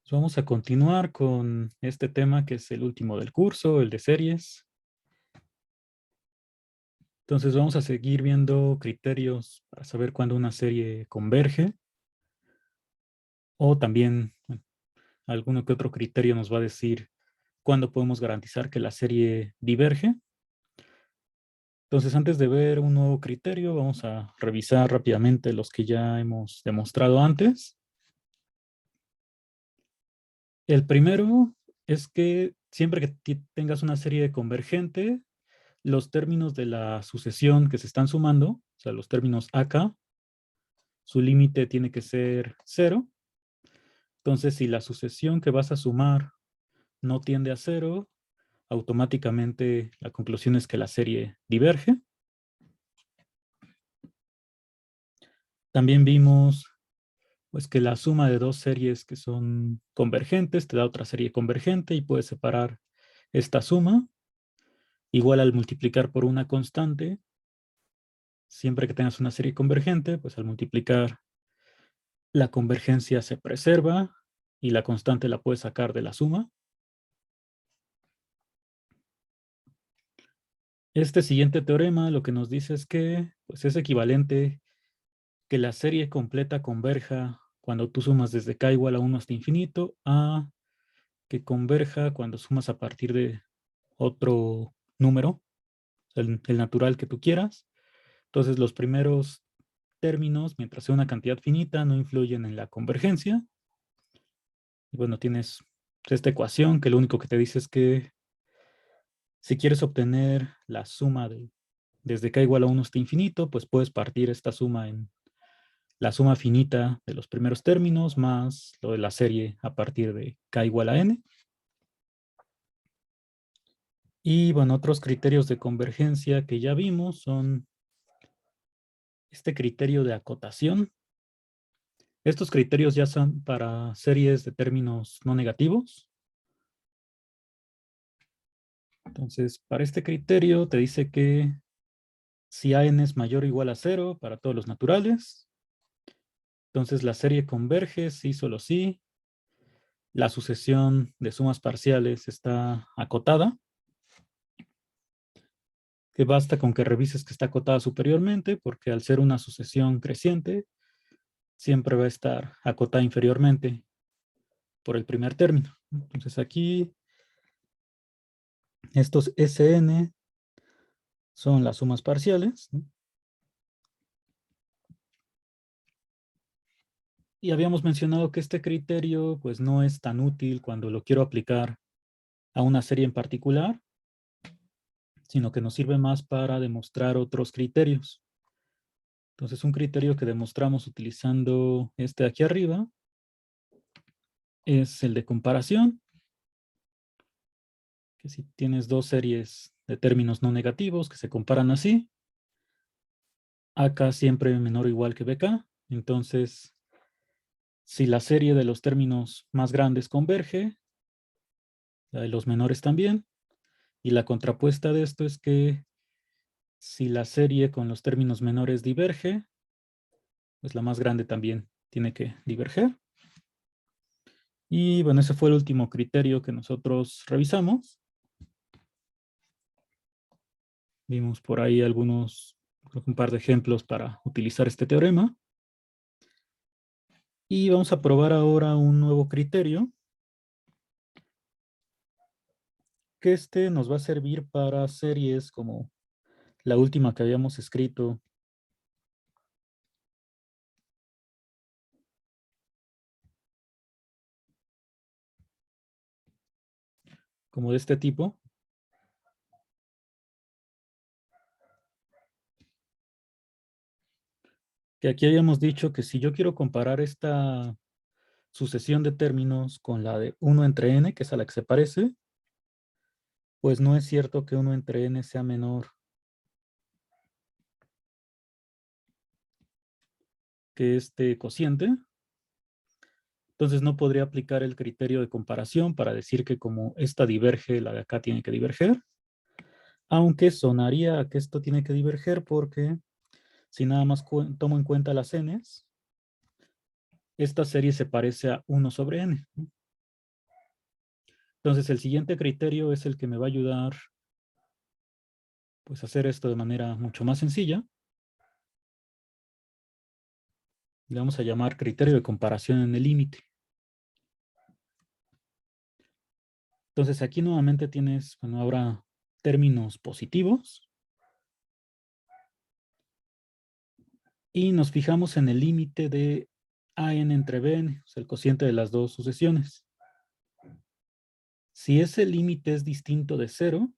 Vamos a continuar con este tema que es el último del curso, el de series. Entonces vamos a seguir viendo criterios para saber cuándo una serie converge o también alguno que otro criterio nos va a decir cuándo podemos garantizar que la serie diverge. Entonces antes de ver un nuevo criterio, vamos a revisar rápidamente los que ya hemos demostrado antes. El primero es que siempre que tengas una serie convergente, los términos de la sucesión que se están sumando, o sea, los términos acá, su límite tiene que ser 0. Entonces, si la sucesión que vas a sumar no tiende a 0, automáticamente la conclusión es que la serie diverge. También vimos pues, que la suma de dos series que son convergentes te da otra serie convergente y puedes separar esta suma. Igual al multiplicar por una constante, siempre que tengas una serie convergente, pues al multiplicar la convergencia se preserva y la constante la puedes sacar de la suma. Este siguiente teorema lo que nos dice es que pues, es equivalente que la serie completa converja cuando tú sumas desde k igual a 1 hasta infinito a que converja cuando sumas a partir de otro número, el natural que tú quieras. Entonces los primeros términos, mientras sea una cantidad finita, no influyen en la convergencia. Y bueno, tienes esta ecuación que lo único que te dice es que si quieres obtener la suma desde k igual a 1 hasta infinito, pues puedes partir esta suma en la suma finita de los primeros términos más lo de la serie a partir de k igual a n. Y bueno, otros criterios de convergencia que ya vimos son este criterio de acotación. Estos criterios ya son para series de términos no negativos. Entonces, para este criterio te dice que si an es mayor o igual a 0 para todos los naturales, entonces la serie converge si solo si la sucesión de sumas parciales está acotada, que basta con que revises que está acotada superiormente, porque al ser una sucesión creciente, siempre va a estar acotada inferiormente por el primer término. Entonces aquí estos Sn son las sumas parciales, ¿no? Y habíamos mencionado que este criterio pues no es tan útil cuando lo quiero aplicar a una serie en particular, sino que nos sirve más para demostrar otros criterios. Entonces, un criterio que demostramos utilizando este de aquí arriba es el de comparación, que si tienes dos series de términos no negativos que se comparan así, AK siempre menor o igual que BK, entonces, si la serie de los términos más grandes converge, la de los menores también, y la contrapuesta de esto es que si la serie con los términos menores diverge, pues la más grande también tiene que diverger. Y bueno, ese fue el último criterio que nosotros revisamos. Vimos por ahí algunos, creo que un par de ejemplos para utilizar este teorema. Y vamos a probar ahora un nuevo criterio, que este nos va a servir para series como la última que habíamos escrito, como de este tipo. Que aquí habíamos dicho que si yo quiero comparar esta sucesión de términos con la de 1 entre n, que es a la que se parece, pues no es cierto que 1 entre n sea menor que este cociente. Entonces no podría aplicar el criterio de comparación para decir que como esta diverge, la de acá tiene que diverger. Aunque sonaría a que esto tiene que diverger porque si nada más tomo en cuenta las n's, esta serie se parece a 1 sobre n, ¿no? Entonces, el siguiente criterio es el que me va a ayudar pues, a hacer esto de manera mucho más sencilla. Le vamos a llamar criterio de comparación en el límite. Entonces, aquí nuevamente tienes, bueno, ahora términos positivos. Y nos fijamos en el límite de AN entre BN, o sea, el cociente de las dos sucesiones. Si ese límite es distinto de 0,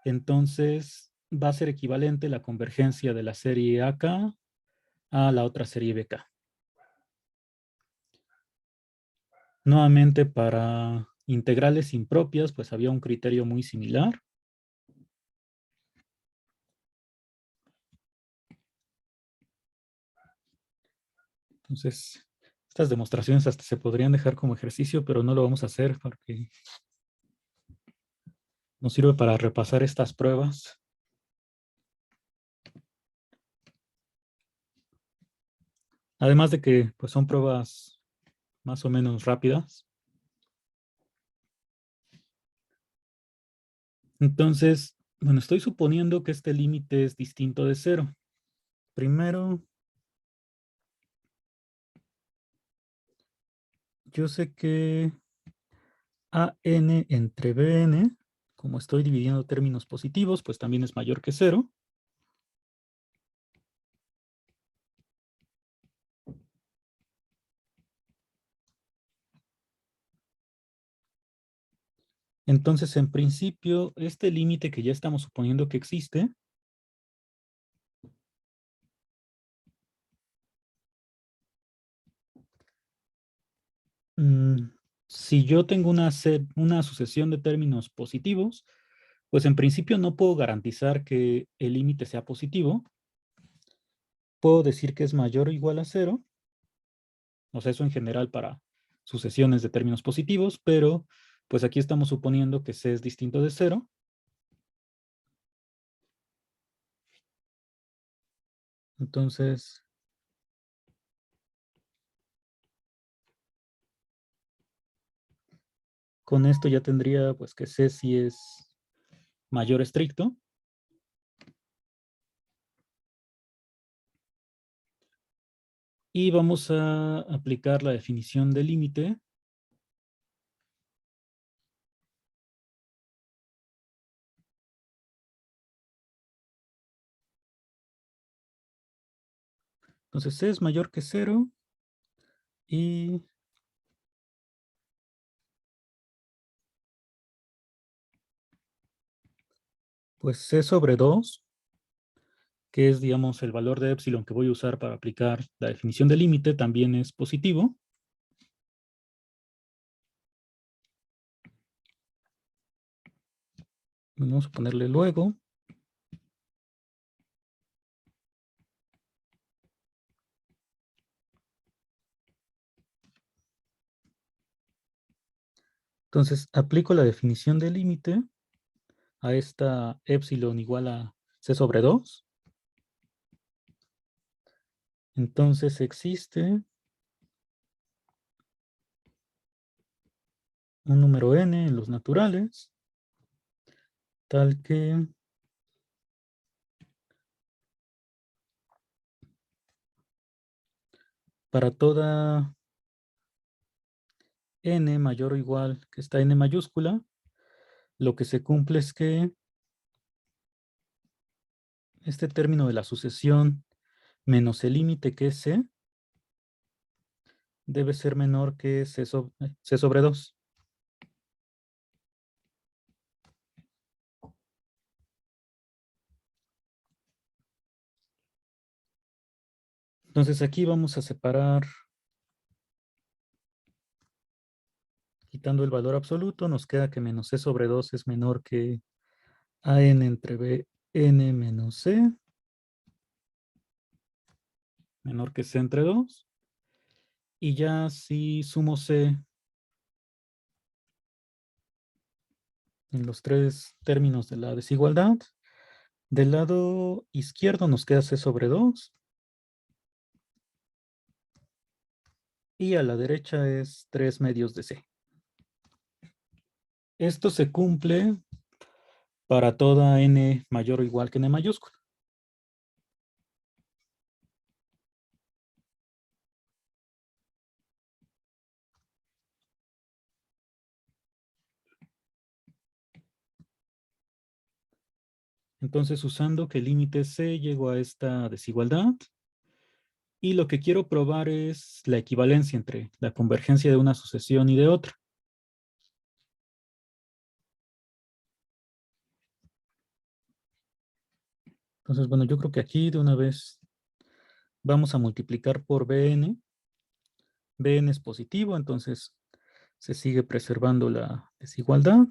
entonces va a ser equivalente la convergencia de la serie AK a la otra serie BK. Nuevamente, para integrales impropias, pues había un criterio muy similar. Entonces, estas demostraciones hasta se podrían dejar como ejercicio, pero no lo vamos a hacer porque nos sirve para repasar estas pruebas. Además de que pues, son pruebas más o menos rápidas. Entonces, bueno, estoy suponiendo que este límite es distinto de 0. Primero, yo sé que AN entre BN, como estoy dividiendo términos positivos, pues también es mayor que 0. Entonces, en principio, este límite que ya estamos suponiendo que existe, si yo tengo una sucesión de términos positivos, pues en principio no puedo garantizar que el límite sea positivo. Puedo decir que es mayor o igual a 0. O sea, eso en general para sucesiones de términos positivos, pero pues aquí estamos suponiendo que C es distinto de 0. Entonces, con esto ya tendría pues que C sí es mayor estricto. Y vamos a aplicar la definición de límite. Entonces C es mayor que 0 y pues C sobre 2, que es, digamos, el valor de epsilon que voy a usar para aplicar la definición de límite, también es positivo. Vamos a ponerle luego. Entonces, aplico la definición de límite a esta epsilon igual a C sobre 2. Entonces existe un número n en los naturales, tal que para toda n mayor o igual que esta n mayúscula, lo que se cumple es que este término de la sucesión menos el límite que es c debe ser menor que c sobre 2. Entonces aquí vamos a separar, quitando el valor absoluto, nos queda que menos c sobre 2 es menor que an entre bn menos c, menor que c entre 2. Y ya si sumo c en los tres términos de la desigualdad, del lado izquierdo nos queda c sobre 2 y a la derecha es 3 medios de c. Esto se cumple para toda n mayor o igual que n mayúscula. Entonces, usando que el límite c llegó a esta desigualdad, y lo que quiero probar es la equivalencia entre la convergencia de una sucesión y de otra. Entonces, bueno, yo creo que aquí de una vez vamos a multiplicar por Bn. Bn es positivo, entonces se sigue preservando la desigualdad.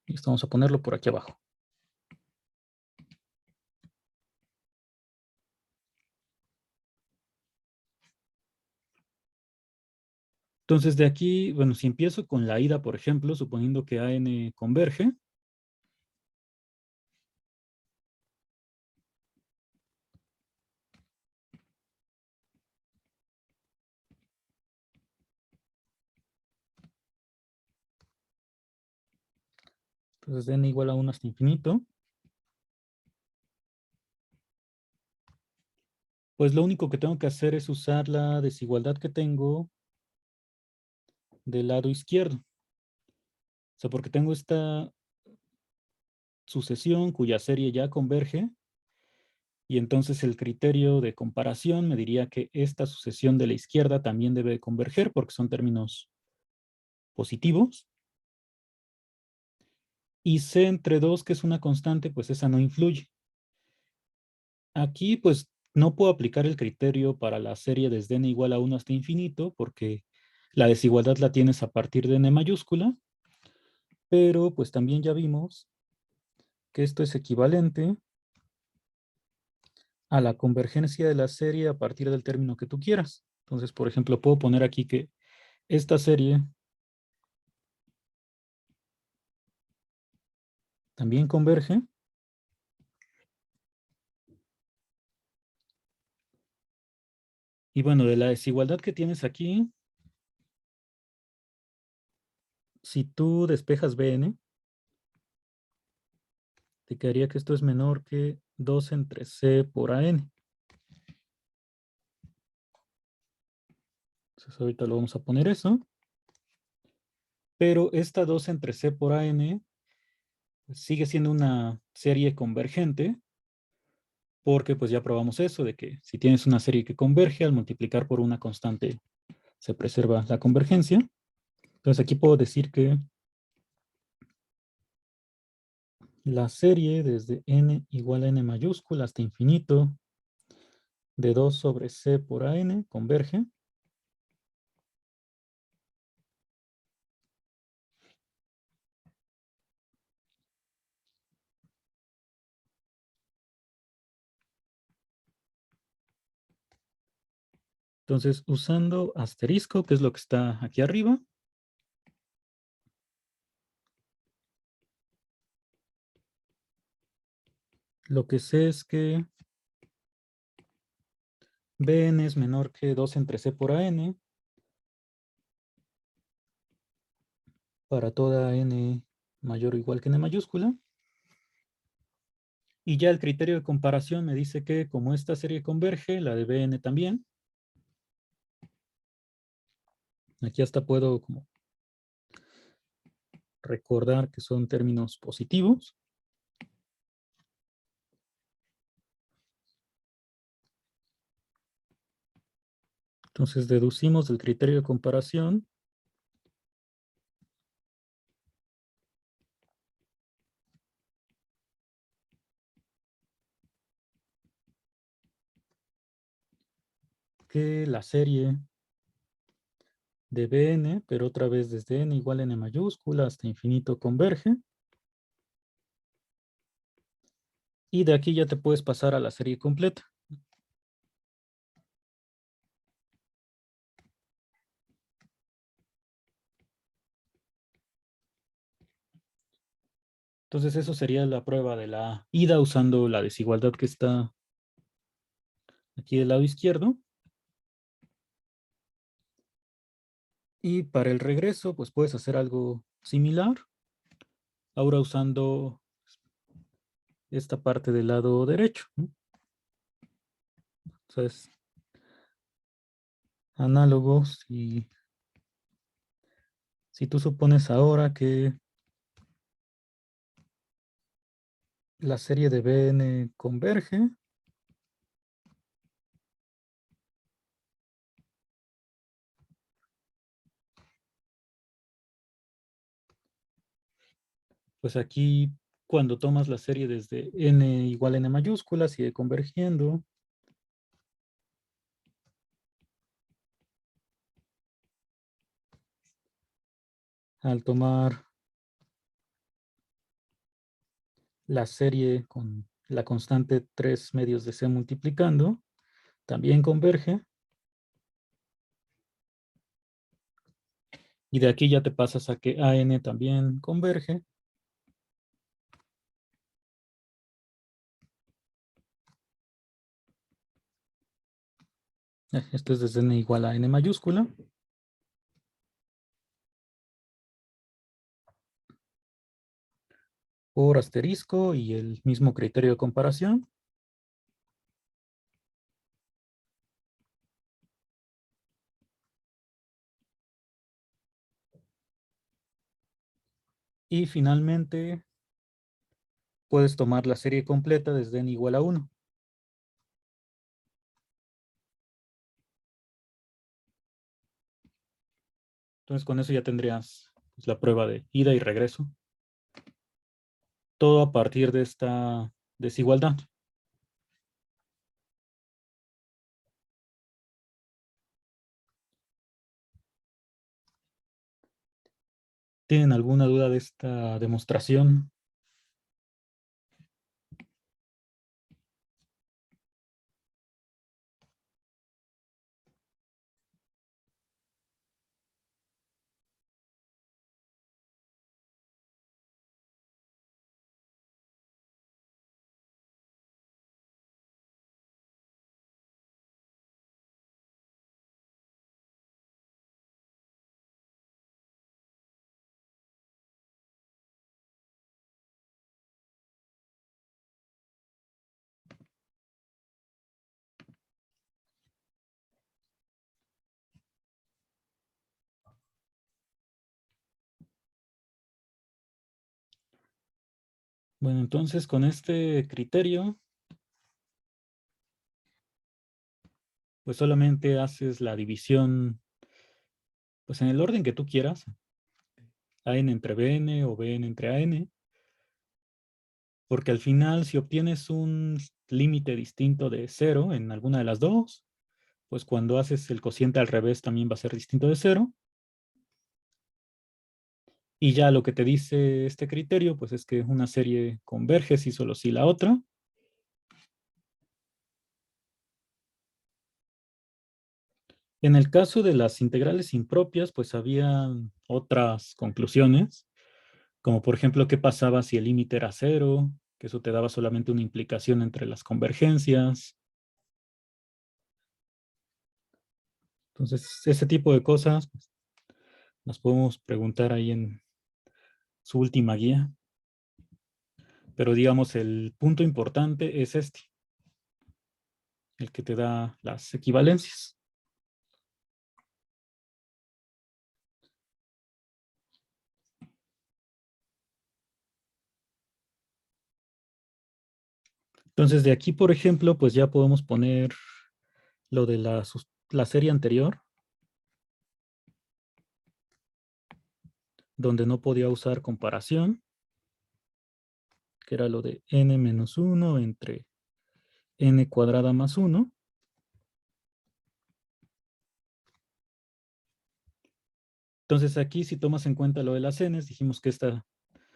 Y esto vamos a ponerlo por aquí abajo. Entonces, de aquí, bueno, si empiezo con la ida, por ejemplo, suponiendo que AN converge, entonces n igual a 1 hasta infinito, pues lo único que tengo que hacer es usar la desigualdad que tengo del lado izquierdo. O sea, porque tengo esta sucesión cuya serie ya converge, y entonces el criterio de comparación me diría que esta sucesión de la izquierda también debe converger porque son términos positivos. Y C entre 2, que es una constante, pues esa no influye. Aquí pues no puedo aplicar el criterio para la serie desde n igual a 1 hasta infinito porque la desigualdad la tienes a partir de n mayúscula, pero pues también ya vimos que esto es equivalente a la convergencia de la serie a partir del término que tú quieras. Entonces, por ejemplo, puedo poner aquí que esta serie también converge. Y bueno, de la desigualdad que tienes aquí, si tú despejas Bn, te quedaría que esto es menor que 2 entre C por AN. Entonces ahorita lo vamos a poner eso. Pero esta 2 entre C por AN pues, sigue siendo una serie convergente porque pues ya probamos eso de que si tienes una serie que converge, al multiplicar por una constante se preserva la convergencia. Entonces aquí puedo decir que la serie desde n igual a n mayúscula hasta infinito de 2 sobre C por AN converge. Entonces, usando asterisco, que es lo que está aquí arriba, lo que sé es que Bn es menor que 2 entre C por AN para toda n mayor o igual que n mayúscula. Y ya el criterio de comparación me dice que como esta serie converge, la de Bn también. Aquí hasta puedo como recordar que son términos positivos. Entonces deducimos del criterio de comparación que la serie de Bn, pero otra vez desde n igual a n mayúscula hasta infinito converge. Y de aquí ya te puedes pasar a la serie completa. Entonces eso sería la prueba de la ida usando la desigualdad que está aquí del lado izquierdo. Y para el regreso, pues puedes hacer algo similar. Ahora usando esta parte del lado derecho, ¿no? Entonces, análogos. Y si tú supones ahora que la serie de Bn converge, pues aquí cuando tomas la serie desde n igual a n mayúscula, sigue convergiendo. Al tomar la serie con la constante 3 medios de c multiplicando, también converge. Y de aquí ya te pasas a que AN también converge. Esto es desde n igual a n mayúscula. Por asterisco y el mismo criterio de comparación. Y finalmente puedes tomar la serie completa desde n igual a 1. Entonces con eso ya tendrías pues, la prueba de ida y regreso. Todo a partir de esta desigualdad. ¿Tienen alguna duda de esta demostración? Bueno, entonces con este criterio, pues solamente haces la división, pues en el orden que tú quieras, AN entre BN o BN entre AN, porque al final si obtienes un límite distinto de 0 en alguna de las dos, pues cuando haces el cociente al revés también va a ser distinto de 0. Y ya lo que te dice este criterio, pues es que una serie converge si solo si la otra. En el caso de las integrales impropias, pues había otras conclusiones, como por ejemplo, qué pasaba si el límite era 0, que eso te daba solamente una implicación entre las convergencias. Entonces, ese tipo de cosas pues, las podemos preguntar ahí en su última guía. Pero digamos, el punto importante es este, el que te da las equivalencias. Entonces, de aquí, por ejemplo, pues ya podemos poner lo de la serie anterior, donde no podía usar comparación, que era lo de n menos 1 entre n cuadrada más 1. Entonces aquí, si tomas en cuenta lo de las n's, dijimos que esta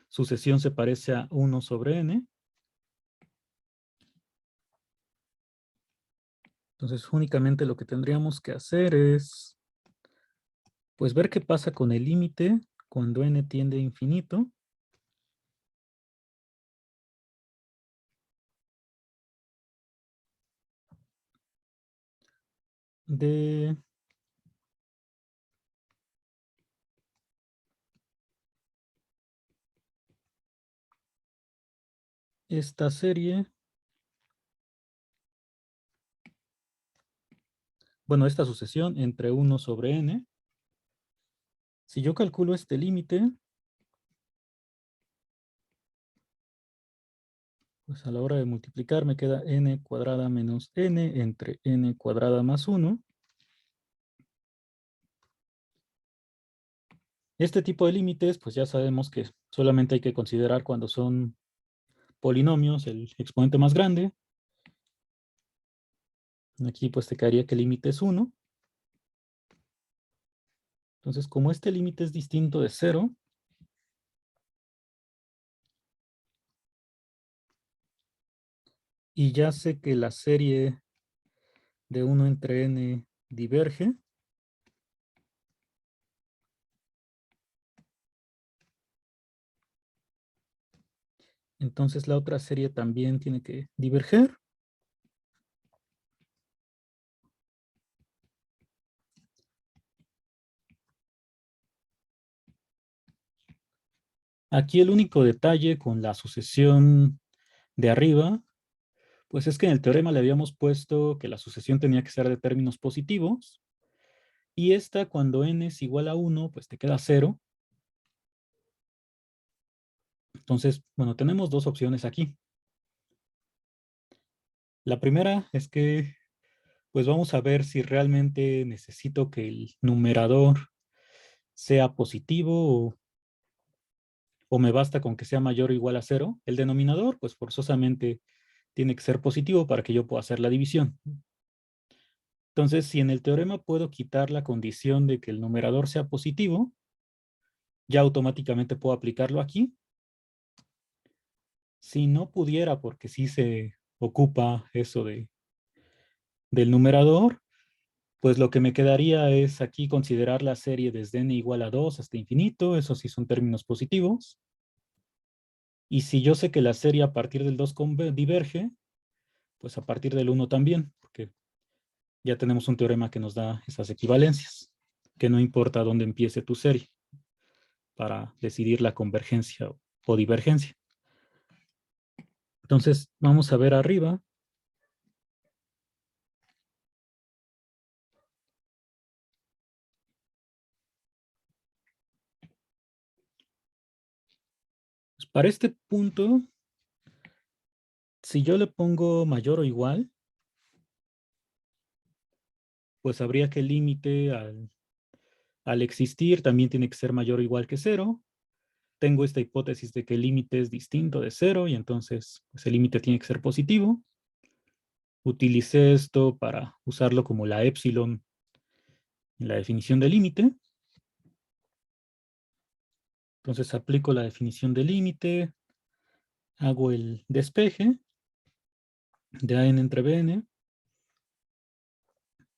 sucesión se parece a 1 sobre n. Entonces únicamente lo que tendríamos que hacer es pues ver qué pasa con el límite cuando n tiende a infinito. de esta serie, bueno, esta sucesión entre 1 sobre n. Si yo calculo este límite, pues a la hora de multiplicar me queda n cuadrada menos n entre n cuadrada más 1. Este tipo de límites, pues ya sabemos que solamente hay que considerar cuando son polinomios, el exponente más grande. Aquí pues te quedaría que el límite es 1. Entonces, como este límite es distinto de 0, y ya sé que la serie de 1 entre n diverge, entonces la otra serie también tiene que diverger. Aquí el único detalle con la sucesión de arriba, pues es que en el teorema le habíamos puesto que la sucesión tenía que ser de términos positivos, y esta cuando n es igual a 1, pues te queda 0. Entonces, bueno, tenemos dos opciones aquí. La primera es que, pues vamos a ver si realmente necesito que el numerador sea positivo o me basta con que sea mayor o igual a 0. El denominador, pues forzosamente tiene que ser positivo para que yo pueda hacer la división. Entonces, si en el teorema puedo quitar la condición de que el numerador sea positivo, ya automáticamente puedo aplicarlo aquí. Si no pudiera, porque sí se ocupa eso del numerador, pues lo que me quedaría es aquí considerar la serie desde n igual a 2 hasta infinito. Eso sí son términos positivos. Y si yo sé que la serie a partir del 2 diverge, pues a partir del 1 también, porque ya tenemos un teorema que nos da esas equivalencias, que no importa dónde empiece tu serie para decidir la convergencia o divergencia. Entonces, vamos a ver arriba. Pues para este punto, si yo le pongo mayor o igual, pues habría que el límite al existir también tiene que ser mayor o igual que 0. Tengo esta hipótesis de que el límite es distinto de 0 y entonces pues, el límite tiene que ser positivo. Utilicé esto para usarlo como la épsilon en la definición de límite. Entonces aplico la definición de límite, hago el despeje de a n entre bn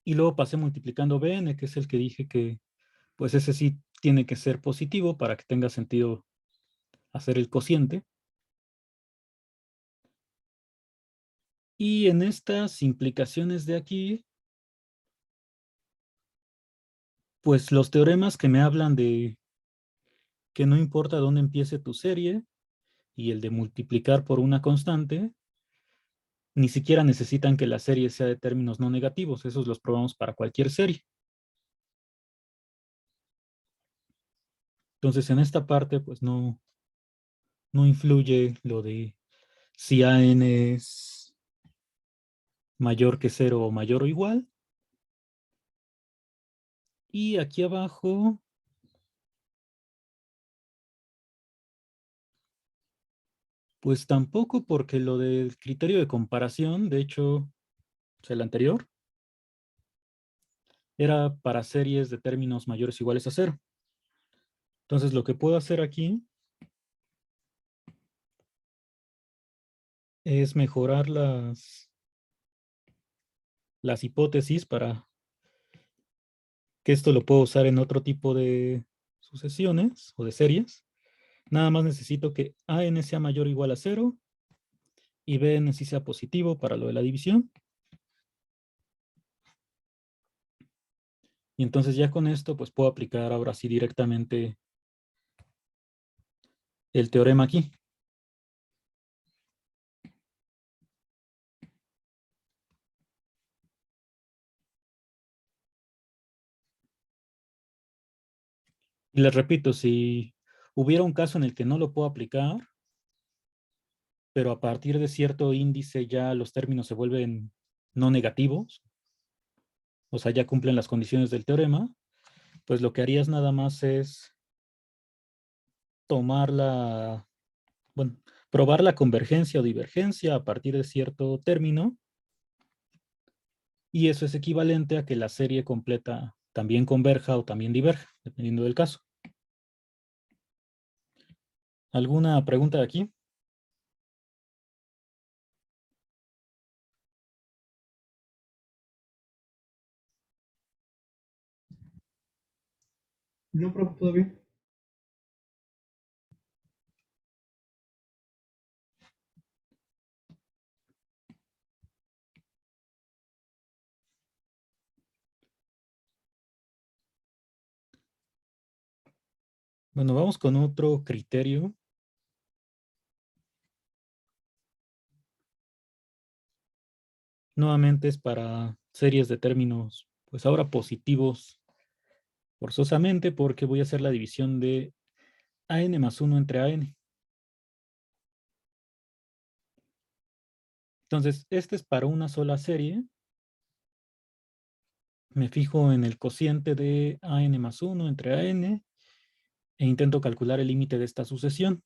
y luego pasé multiplicando bn, que es el que dije que pues ese sí tiene que ser positivo para que tenga sentido hacer el cociente. Y en estas implicaciones de aquí, pues los teoremas que me hablan de que no importa dónde empiece tu serie y el de multiplicar por una constante, ni siquiera necesitan que la serie sea de términos no negativos. Esos los probamos para cualquier serie. Entonces, en esta parte, pues no influye lo de si AN es mayor que 0 o mayor o igual. Y aquí abajo, pues tampoco, porque lo del criterio de comparación, de hecho, o sea, el anterior, era para series de términos mayores o iguales a 0. Entonces, lo que puedo hacer aquí es mejorar las hipótesis para que esto lo puedo usar en otro tipo de sucesiones o de series. Nada más necesito que AN sea mayor o igual a 0 y BN sí sea positivo para lo de la división. Y entonces ya con esto, pues puedo aplicar ahora sí directamente el teorema aquí. Y les repito, si hubiera un caso en el que no lo puedo aplicar, pero a partir de cierto índice ya los términos se vuelven no negativos, o sea, ya cumplen las condiciones del teorema, pues lo que harías nada más es tomar bueno, probar la convergencia o divergencia a partir de cierto término, y eso es equivalente a que la serie completa también converja o también diverja, dependiendo del caso. ¿Alguna pregunta de aquí? No, profe, todo bien. Bueno, vamos con otro criterio. Nuevamente es para series de términos, pues ahora positivos forzosamente, porque voy a hacer la división de AN más 1 entre AN. Entonces, este es para una sola serie. Me fijo en el cociente de AN más 1 entre AN e intento calcular el límite de esta sucesión.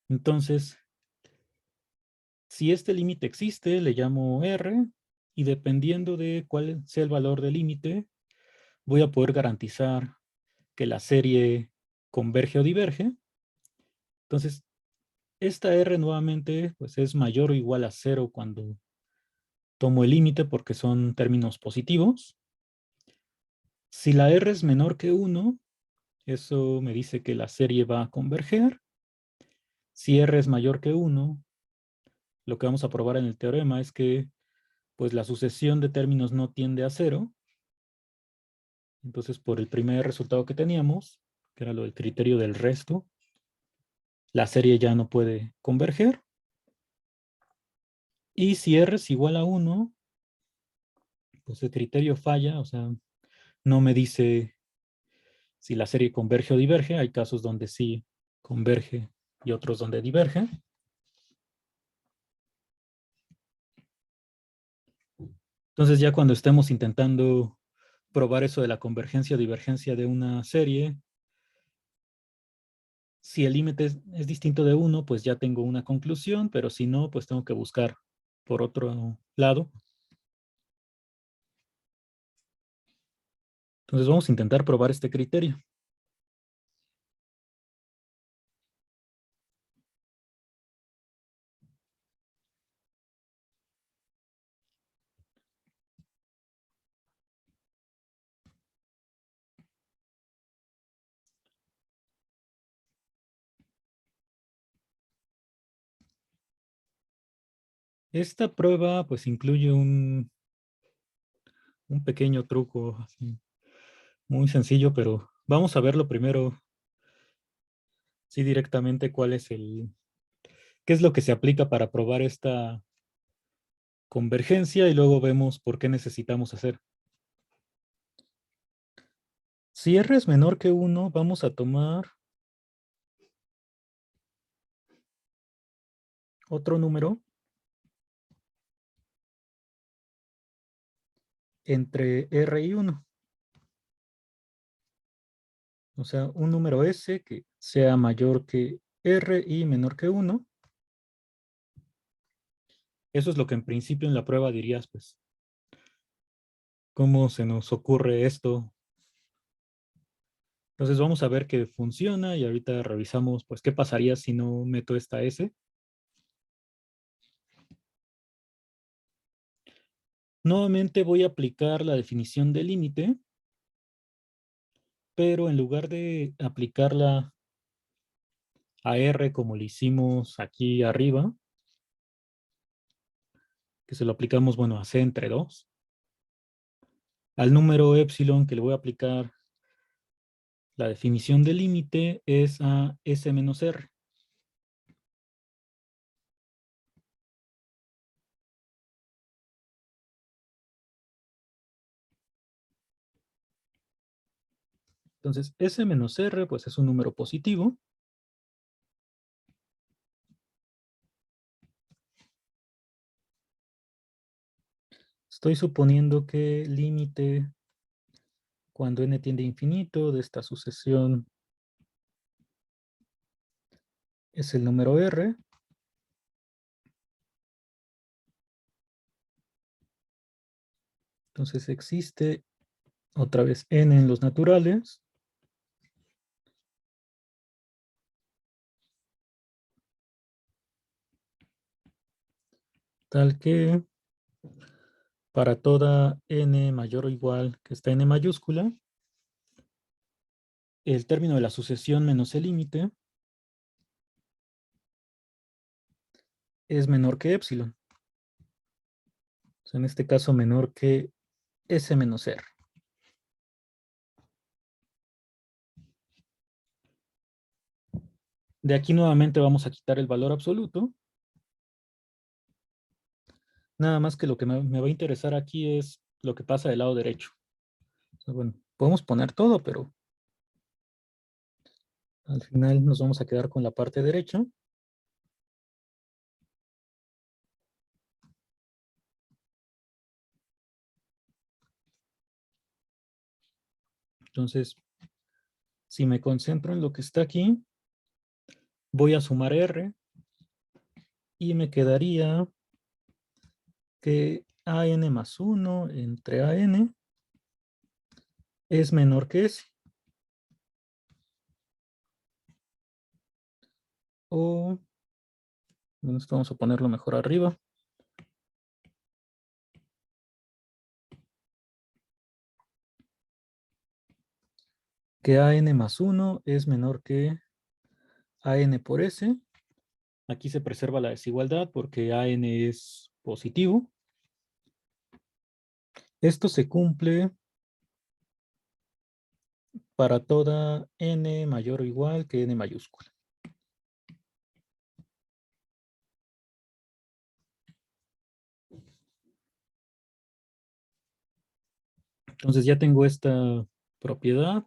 Entonces, si este límite existe, le llamo R, y dependiendo de cuál sea el valor del límite, voy a poder garantizar que la serie converge o diverge. Entonces, esta R nuevamente pues es mayor o igual a cero cuando tomo el límite porque son términos positivos. Si la R es menor que 1, eso me dice que la serie va a converger. Si R es mayor que 1, lo que vamos a probar en el teorema es que pues la sucesión de términos no tiende a cero. Entonces, por el primer resultado que teníamos, que era lo del criterio del resto, la serie ya no puede converger. Y si R es igual a 1, pues el criterio falla, o sea, no me dice si la serie converge o diverge. Hay casos donde sí converge y otros donde diverge. Entonces ya cuando estemos intentando probar eso de la convergencia o divergencia de una serie, si el límite es distinto de 1, pues ya tengo una conclusión, pero si no, pues tengo que buscar por otro lado. Entonces vamos a intentar probar este criterio. Esta prueba pues incluye un pequeño truco así, muy sencillo, pero vamos a verlo primero, sí, directamente qué es lo que se aplica para probar esta convergencia y luego vemos por qué necesitamos hacer. Si R es menor que 1, vamos a tomar otro número entre R y 1. O sea, un número S que sea mayor que R y menor que 1. Eso es lo que en principio en la prueba dirías, pues, ¿cómo se nos ocurre esto? Entonces vamos a ver que funciona y ahorita revisamos, pues, qué pasaría si no meto esta S. Nuevamente voy a aplicar la definición de límite, pero en lugar de aplicarla a R como lo hicimos aquí arriba, que se lo aplicamos, bueno, a C entre 2, al número epsilon que le voy a aplicar la definición de límite es a S menos R. Entonces, S menos R, pues es un número positivo. Estoy suponiendo que límite cuando n tiende a infinito de esta sucesión es el número R. Entonces existe otra vez n en los naturales. Tal que para toda n mayor o igual que esta n mayúscula, el término de la sucesión menos el límite es menor que epsilon. O sea, en este caso menor que S menos R. De aquí nuevamente vamos a quitar el valor absoluto. Nada más que lo que me va a interesar aquí es lo que pasa del lado derecho. O sea, bueno, podemos poner todo, pero al final nos vamos a quedar con la parte derecha. Entonces, si me concentro en lo que está aquí, voy a sumar R y me quedaría que AN más 1 entre AN es menor que S. O, bueno, esto vamos a ponerlo mejor arriba. Que AN más 1 es menor que AN por S. Aquí se preserva la desigualdad porque AN es positivo. Esto se cumple para toda n mayor o igual que n mayúscula. Entonces ya tengo esta propiedad.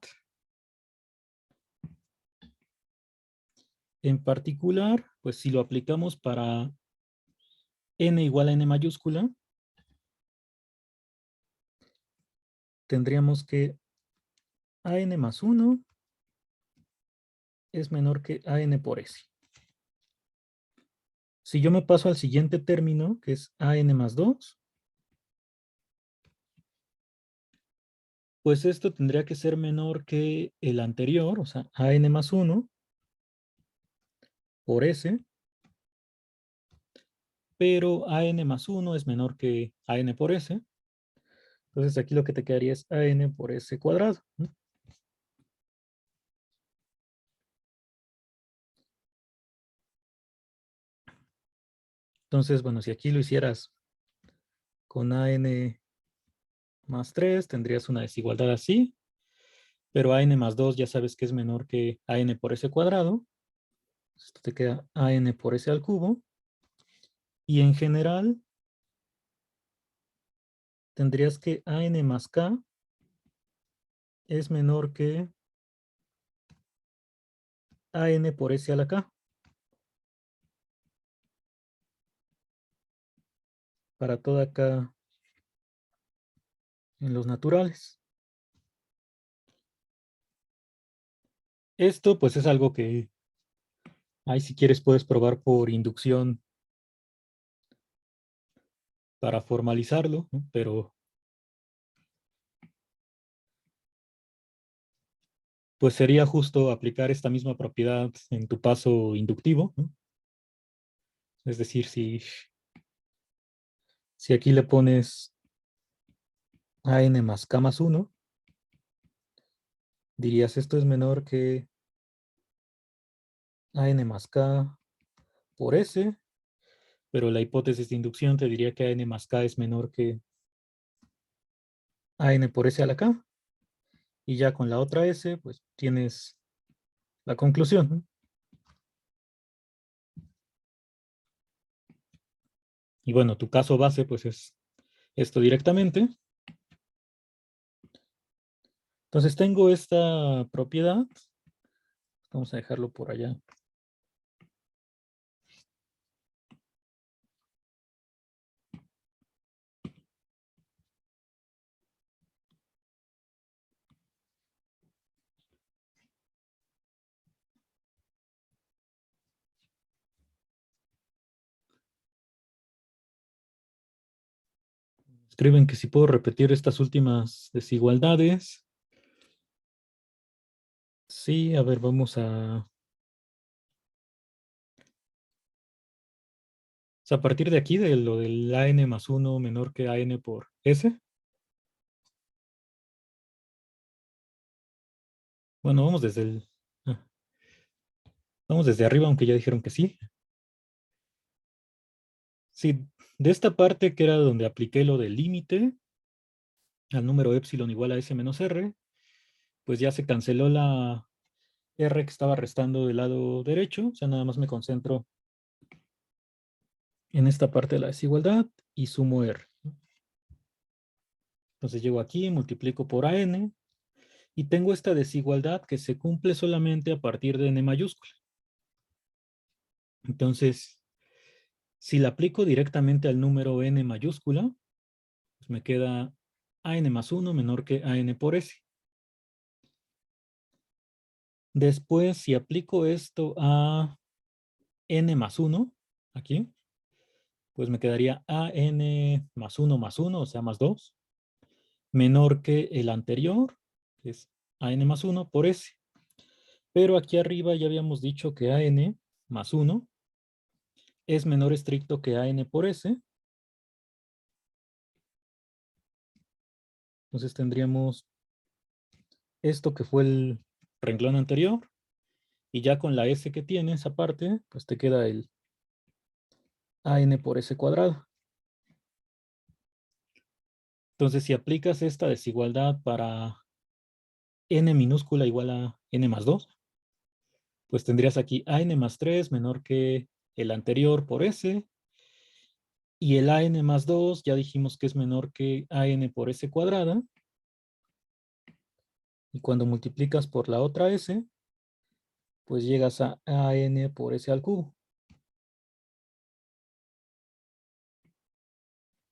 En particular, pues si lo aplicamos para n igual a n mayúscula, tendríamos que AN más 1 es menor que AN por S. Si yo me paso al siguiente término, que es AN más 2, pues esto tendría que ser menor que el anterior, o sea, AN más 1 por S, pero AN más 1 es menor que AN por S. Entonces aquí lo que te quedaría es AN por S cuadrado, ¿no? Entonces, bueno, si aquí lo hicieras con AN más 3, tendrías una desigualdad así, pero AN más 2 ya sabes que es menor que AN por S cuadrado. Esto te queda AN por S al cubo. Y en general, tendrías que AN más K es menor que AN por S a la K para toda K en los naturales. Esto pues es algo que ahí si quieres puedes probar por inducción para formalizarlo, ¿no? Pero pues sería justo aplicar esta misma propiedad en tu paso inductivo, ¿no? Es decir, si aquí le pones AN más K más 1, dirías esto es menor que AN más K por S, pero la hipótesis de inducción te diría que AN más K es menor que AN por S a la K. Y ya con la otra S, pues tienes la conclusión, ¿no? Y bueno, tu caso base, pues es esto directamente. Entonces tengo esta propiedad. Vamos a dejarlo por allá. Escriben que si puedo repetir estas últimas desigualdades. Sí, a ver, vamos a... O sea, a partir de aquí, de lo del AN más 1 menor que AN por S. Bueno, vamos desde el... ah, vamos desde arriba, aunque ya dijeron que sí. Sí, de esta parte que era donde apliqué lo del límite al número epsilon igual a S menos R, pues ya se canceló la R que estaba restando del lado derecho. O sea, nada más me concentro en esta parte de la desigualdad y sumo R. Entonces llego aquí, multiplico por AN y tengo esta desigualdad que se cumple solamente a partir de N mayúscula. Entonces, si la aplico directamente al número N mayúscula, pues me queda AN más 1 menor que AN por S. Después, si aplico esto a N más 1, aquí, pues me quedaría AN más 1, o sea, más 2, menor que el anterior, que es AN más 1 por S. Pero aquí arriba ya habíamos dicho que AN más 1 es menor estricto que AN por S. Entonces tendríamos esto que fue el renglón anterior, y ya con la S que tiene esa parte, pues te queda el AN por S cuadrado. Entonces, si aplicas esta desigualdad para N minúscula igual a N más 2, pues tendrías aquí AN más 3 menor que el anterior por S, y el AN más 2 ya dijimos que es menor que AN por S cuadrada, y cuando multiplicas por la otra S, pues llegas a AN por S al cubo.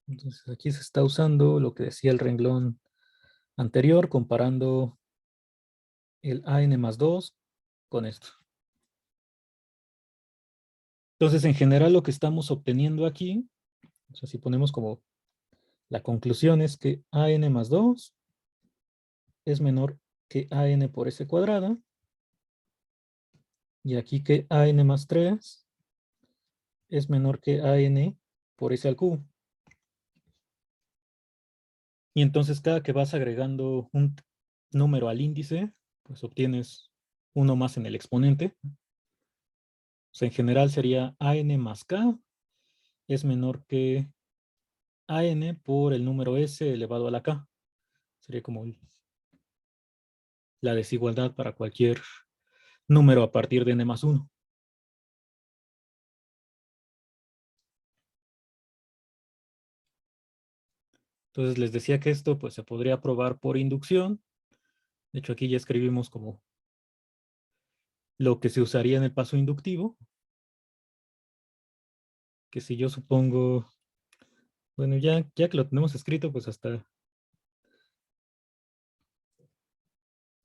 Entonces aquí se está usando lo que decía el renglón anterior, comparando el AN más 2 con esto. Entonces, en general, lo que estamos obteniendo aquí, o sea, si ponemos como la conclusión es que AN más 2 es menor que AN por S cuadrada, y aquí que AN más 3 es menor que AN por S al cubo. Y entonces cada que vas agregando un número al índice, pues obtienes uno más en el exponente. O sea, en general sería AN más K es menor que AN por el número S elevado a la K. Sería como la desigualdad para cualquier número a partir de N más 1. Entonces les decía que esto pues se podría probar por inducción. De hecho, aquí ya escribimos como lo que se usaría en el paso inductivo, que si yo supongo, bueno, ya que lo tenemos escrito, pues hasta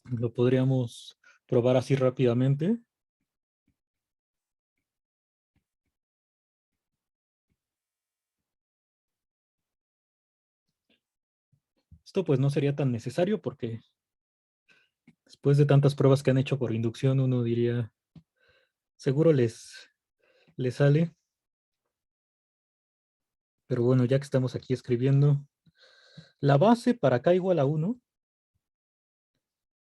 lo podríamos probar así rápidamente. Esto pues no sería tan necesario porque después de tantas pruebas que han hecho por inducción, uno diría, seguro les sale. Pero bueno, ya que estamos aquí escribiendo, la base para K igual a 1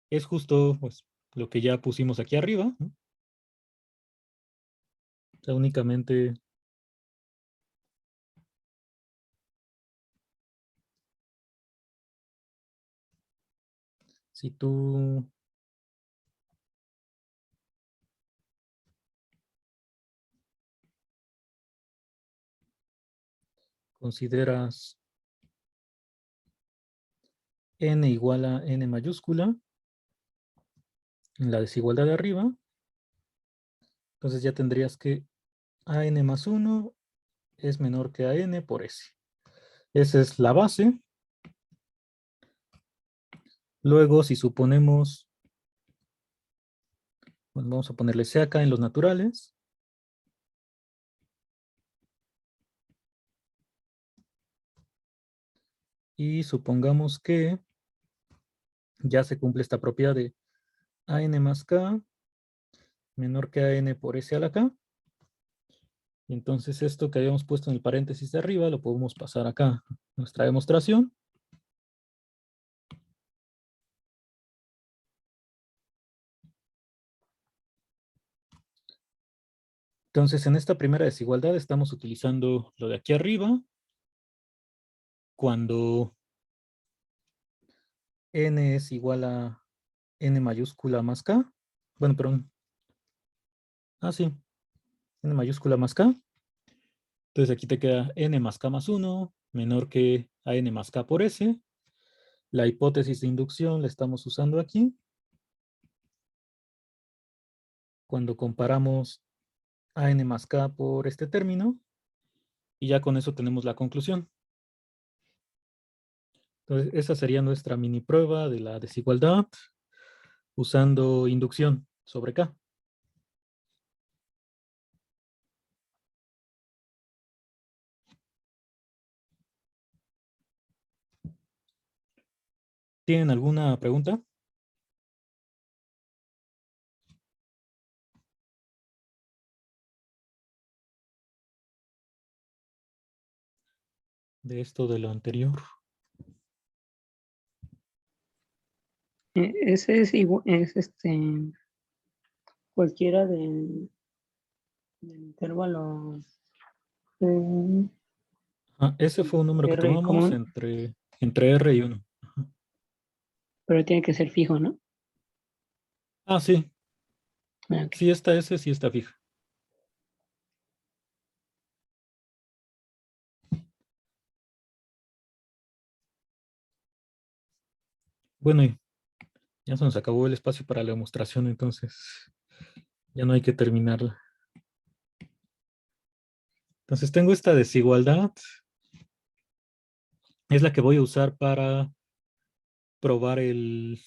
es justo pues, lo que ya pusimos aquí arriba, ¿no? O sea, únicamente Si tú consideras n igual a n mayúscula en la desigualdad de arriba, entonces ya tendrías que an más 1 es menor que an por s. Esa es la base. Luego, si suponemos, bueno, vamos a ponerle c acá en los naturales. Y supongamos que ya se cumple esta propiedad de an más k menor que an por s a la k. Y entonces esto que habíamos puesto en el paréntesis de arriba lo podemos pasar acá. Nuestra demostración. Entonces, en esta primera desigualdad estamos utilizando lo de aquí arriba. Cuando n es igual a n mayúscula más k. Bueno, perdón. Sí. N mayúscula más k. Entonces aquí te queda n más k más 1 menor que a n más k por s. La hipótesis de inducción la estamos usando aquí. Cuando comparamos a n más k por este término. Y ya con eso tenemos la conclusión. Entonces, esa sería nuestra mini prueba de la desigualdad usando inducción sobre K. ¿Tienen alguna pregunta? De esto de lo anterior. Ese es igual, es cualquiera del intervalo Ese fue un número que R tomamos común, entre R y 1. pero tiene que ser fijo, ¿no? Sí. Okay. Sí está ese, sí está fija. Bueno, y ya se nos acabó el espacio para la demostración, entonces ya no hay que terminarla. Entonces tengo esta desigualdad. Es la que voy a usar para probar el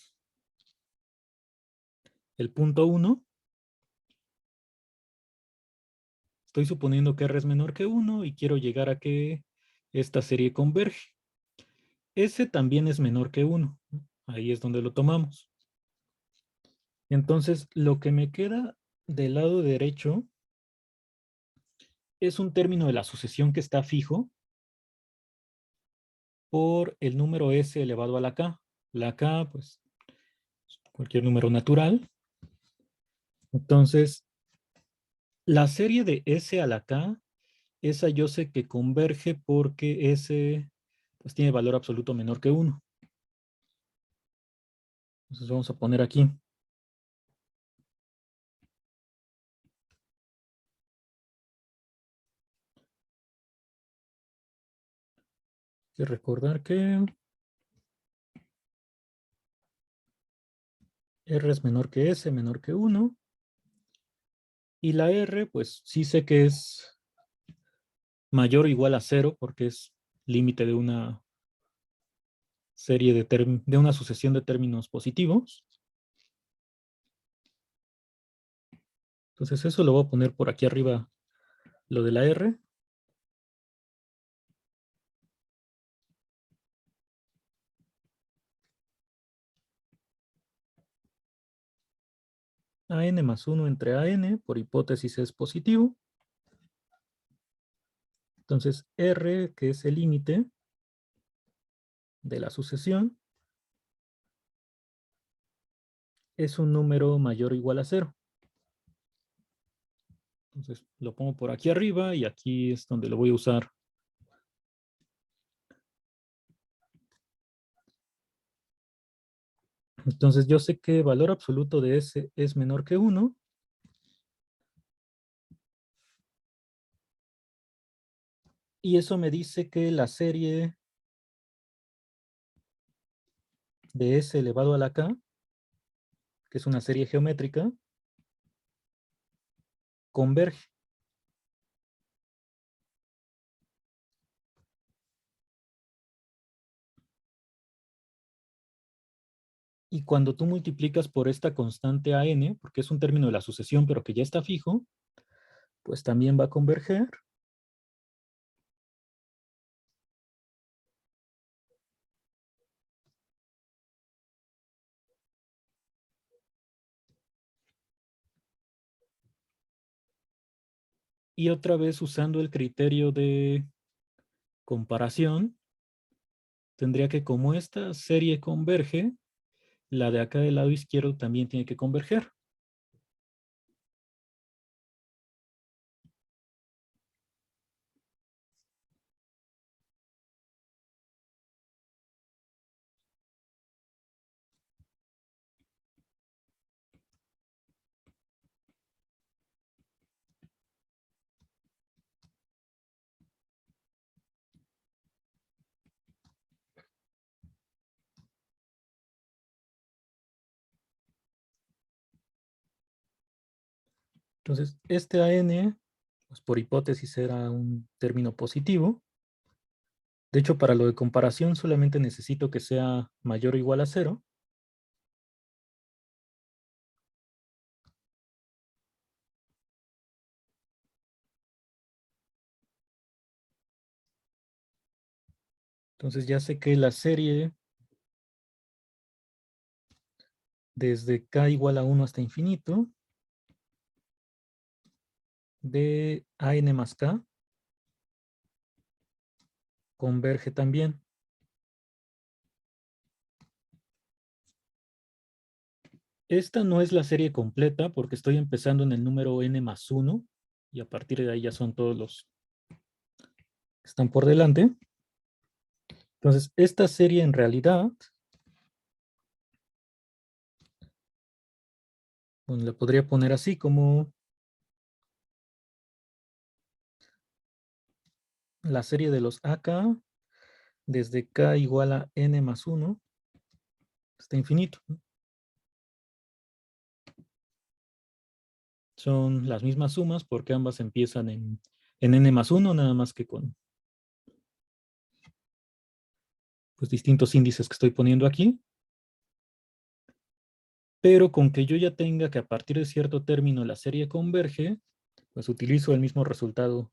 punto 1. Estoy suponiendo que R es menor que 1 y quiero llegar a que esta serie converge. S también es menor que 1. Ahí es donde lo tomamos. Entonces, lo que me queda del lado derecho es un término de la sucesión que está fijo por el número S elevado a la K. La K, pues, cualquier número natural. Entonces, la serie de S a la K, esa yo sé que converge porque S pues, tiene valor absoluto menor que 1. Entonces vamos a poner aquí. Hay que recordar que R es menor que S, menor que 1. Y la R, pues sí sé que es mayor o igual a 0 porque es límite de una serie de una sucesión de términos positivos. Entonces eso lo voy a poner por aquí arriba, lo de la R. AN más 1 entre AN, por hipótesis es positivo. Entonces R, que es el límite de la sucesión, es un número mayor o igual a 0. Entonces lo pongo por aquí arriba y aquí es donde lo voy a usar. Entonces yo sé que valor absoluto de S es menor que 1. Y eso me dice que la serie de S elevado a la K, que es una serie geométrica, converge. Y cuando tú multiplicas por esta constante a n, porque es un término de la sucesión, pero que ya está fijo, pues también va a converger. Y otra vez usando el criterio de comparación, tendría que como esta serie converge, la de acá del lado izquierdo también tiene que converger. Entonces, este AN, pues por hipótesis era un término positivo. De hecho, para lo de comparación solamente necesito que sea mayor o igual a 0. Entonces ya sé que la serie desde k igual a 1 hasta infinito de AN más K converge también. Esta no es la serie completa porque estoy empezando en el número n más 1 y a partir de ahí ya son todos los que están por delante. Entonces, esta serie en realidad, bueno, la podría poner así como la serie de los AK desde k igual a n más 1 hasta infinito, ¿no? Son las mismas sumas porque ambas empiezan en n más 1, nada más que con pues, distintos índices que estoy poniendo aquí. Pero con que yo ya tenga que a partir de cierto término la serie converge, pues utilizo el mismo resultado.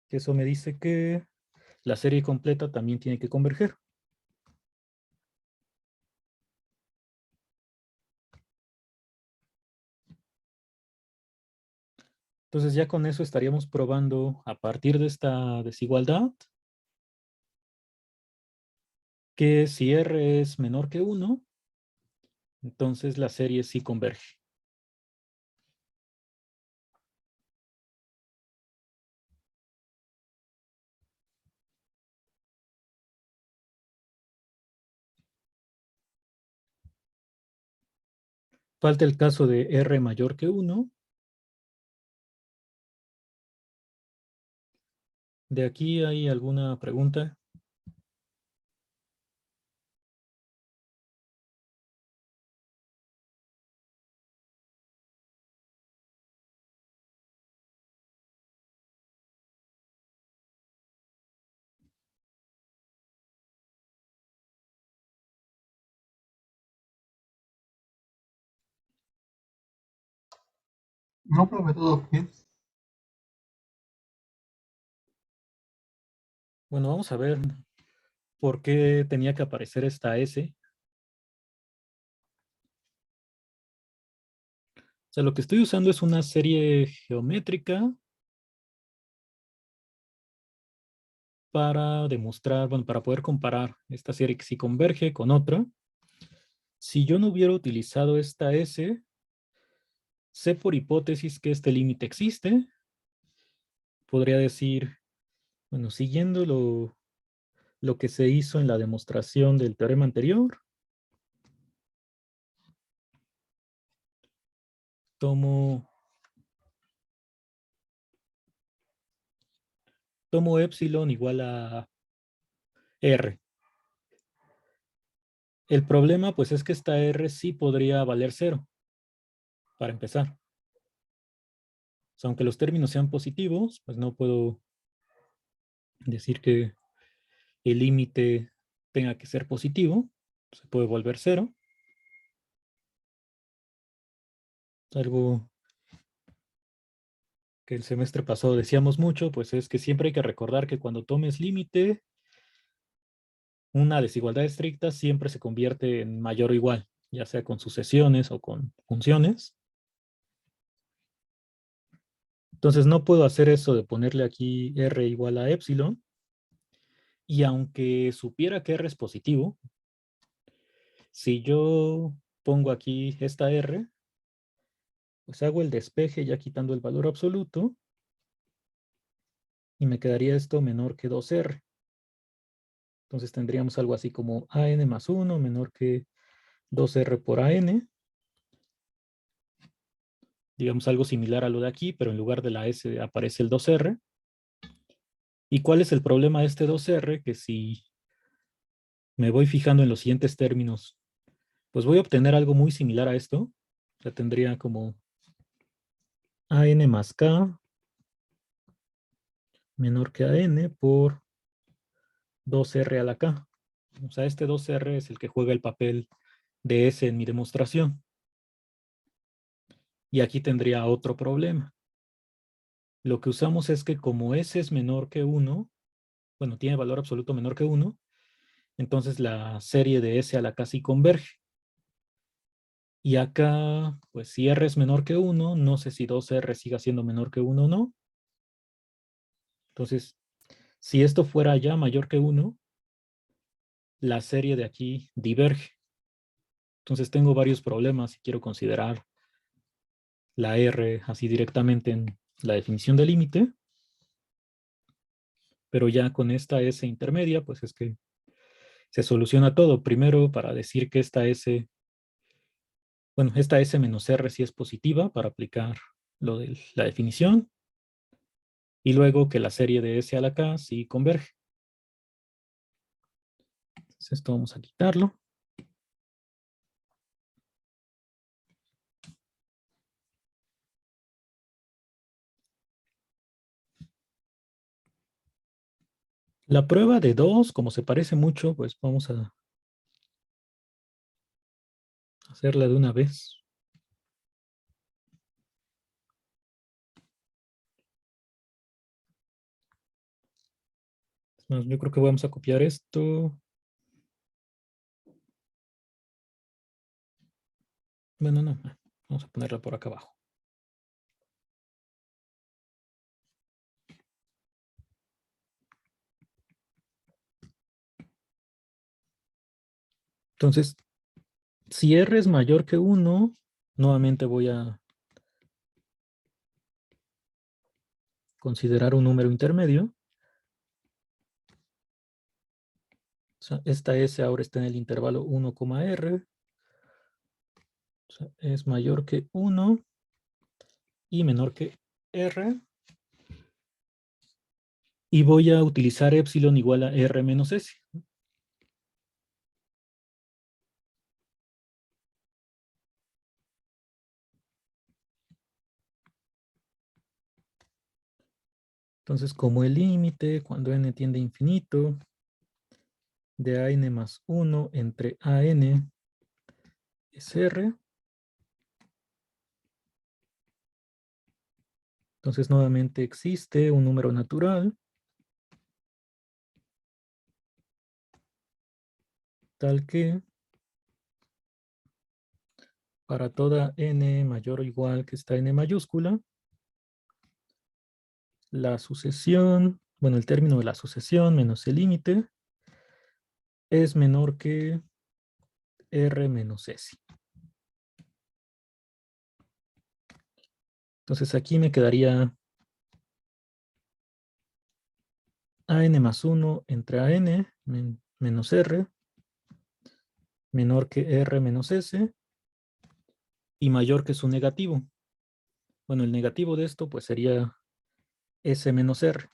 Que eso me dice que la serie completa también tiene que converger. Entonces ya con eso estaríamos probando a partir de esta desigualdad que si R es menor que 1, entonces la serie sí converge. Falta el caso de R mayor que 1. ¿De aquí hay alguna pregunta? No, profe, todo bien. Bueno, vamos a ver por qué tenía que aparecer esta S. O sea, lo que estoy usando es una serie geométrica para demostrar, bueno, para poder comparar esta serie que sí converge con otra. Si yo no hubiera utilizado esta S, sé por hipótesis que este límite existe. Podría decir, bueno, siguiendo lo que se hizo en la demostración del teorema anterior. Tomo epsilon igual a R. El problema, pues, es que esta R sí podría valer 0, para empezar. O sea, aunque los términos sean positivos, pues no puedo decir que el límite tenga que ser positivo. Se puede volver 0. Algo que el semestre pasado decíamos mucho, pues es que siempre hay que recordar que cuando tomes límite, una desigualdad estricta siempre se convierte en mayor o igual, ya sea con sucesiones o con funciones. Entonces no puedo hacer eso de ponerle aquí R igual a epsilon. Y aunque supiera que R es positivo, si yo pongo aquí esta R, pues hago el despeje ya quitando el valor absoluto y me quedaría esto menor que 2R. Entonces tendríamos algo así como AN más 1 menor que 2R por AN. Digamos algo similar a lo de aquí, pero en lugar de la S aparece el 2R. ¿Y cuál es el problema de este 2R? Que si me voy fijando en los siguientes términos, pues voy a obtener algo muy similar a esto. O sea, tendría como AN más K menor que AN por 2R a la K. O sea, este 2R es el que juega el papel de S en mi demostración. Y aquí tendría otro problema. Lo que usamos es que como S es menor que 1, bueno, tiene valor absoluto menor que 1, entonces la serie de S a la K sí converge. Y acá, pues si R es menor que 1, no sé si 2R siga siendo menor que 1 o no. Entonces, si esto fuera ya mayor que 1, la serie de aquí diverge. Entonces tengo varios problemas si quiero considerar la R así directamente en la definición de límite. Pero ya con esta S intermedia, pues es que se soluciona todo. Primero, para decir que esta S, bueno, esta S menos R sí es positiva para aplicar lo de la definición. Y luego que la serie de S a la K sí converge. Entonces esto vamos a quitarlo. La prueba de 2, como se parece mucho, pues vamos a hacerla de una vez. Yo creo que vamos a copiar esto. Bueno, no, vamos a ponerla por acá abajo. Entonces, si R es mayor que 1, nuevamente voy a considerar un número intermedio. O sea, esta S ahora está en el intervalo 1, R. O sea, es mayor que 1 y menor que R. Y voy a utilizar epsilon igual a R menos S. Entonces, como el límite, cuando n tiende a infinito, de AN más 1 entre AN es R. Entonces, nuevamente existe un número natural tal que para toda n mayor o igual que esta n mayúscula, la sucesión, bueno, el término de la sucesión menos el límite es menor que R menos S. Entonces aquí me quedaría AN más 1 entre AN menos R menor que R menos S y mayor que su negativo. Bueno, el negativo de esto pues sería S menos R.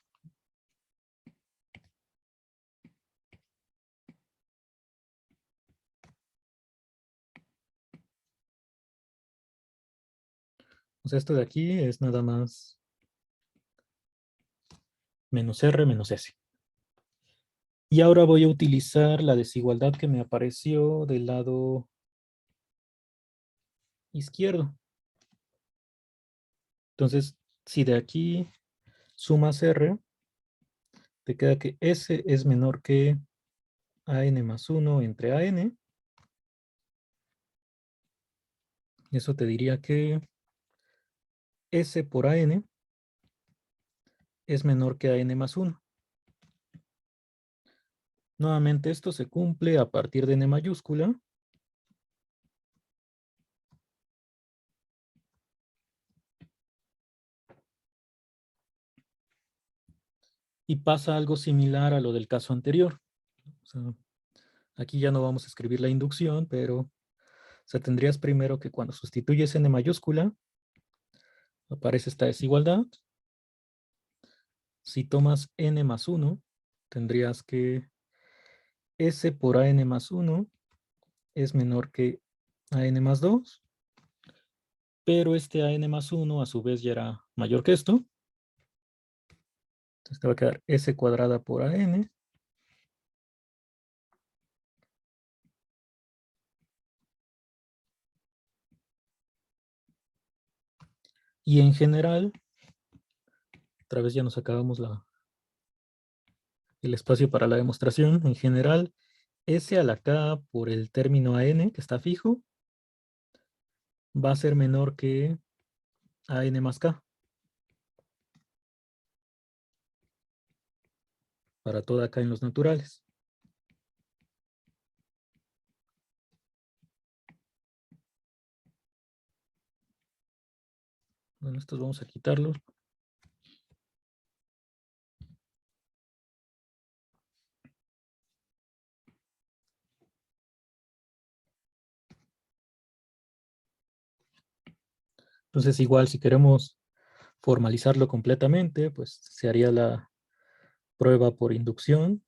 O sea, esto de aquí es nada más menos R menos S. Y ahora voy a utilizar la desigualdad que me apareció del lado izquierdo. Entonces, si de aquí sumas R, te queda que S es menor que AN más 1 entre AN. Eso te diría que S por AN es menor que AN más 1. Nuevamente esto se cumple a partir de N mayúscula. Y pasa algo similar a lo del caso anterior. O sea, aquí ya no vamos a escribir la inducción, pero o sea, tendrías primero que cuando sustituyes N mayúscula, aparece esta desigualdad. Si tomas N más 1, tendrías que S por AN más 1 es menor que AN más 2, pero este AN más 1 a su vez ya era mayor que esto. Entonces te va a quedar S cuadrada por AN. Y en general, otra vez ya nos acabamos el espacio para la demostración. En general, S a la K por el término AN, que está fijo, va a ser menor que AN más K para toda K en los naturales. Bueno, estos vamos a quitarlos. Entonces, igual, si queremos formalizarlo completamente, pues se haría la prueba por inducción.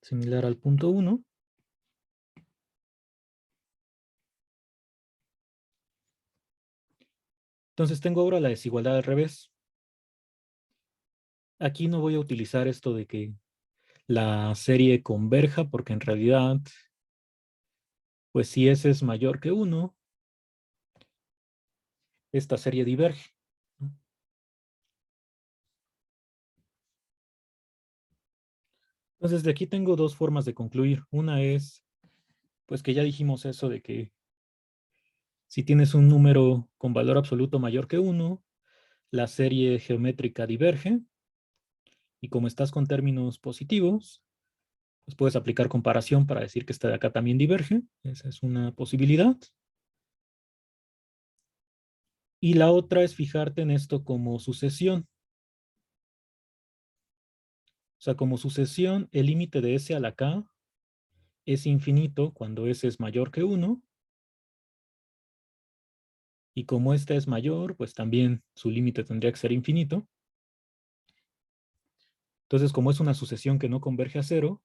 Similar al punto 1. Entonces tengo ahora la desigualdad al revés. Aquí no voy a utilizar esto de que la serie converja, porque en realidad, pues si S es mayor que 1, esta serie diverge. Entonces de aquí tengo dos formas de concluir. Una es, pues que ya dijimos eso de que si tienes un número con valor absoluto mayor que 1, la serie geométrica diverge. Y como estás con términos positivos, pues puedes aplicar comparación para decir que esta de acá también diverge. Esa es una posibilidad. Y la otra es fijarte en esto como sucesión. O sea, como sucesión, el límite de S a la K es infinito cuando S es mayor que 1. Y como esta es mayor, pues también su límite tendría que ser infinito. Entonces, como es una sucesión que no converge a cero,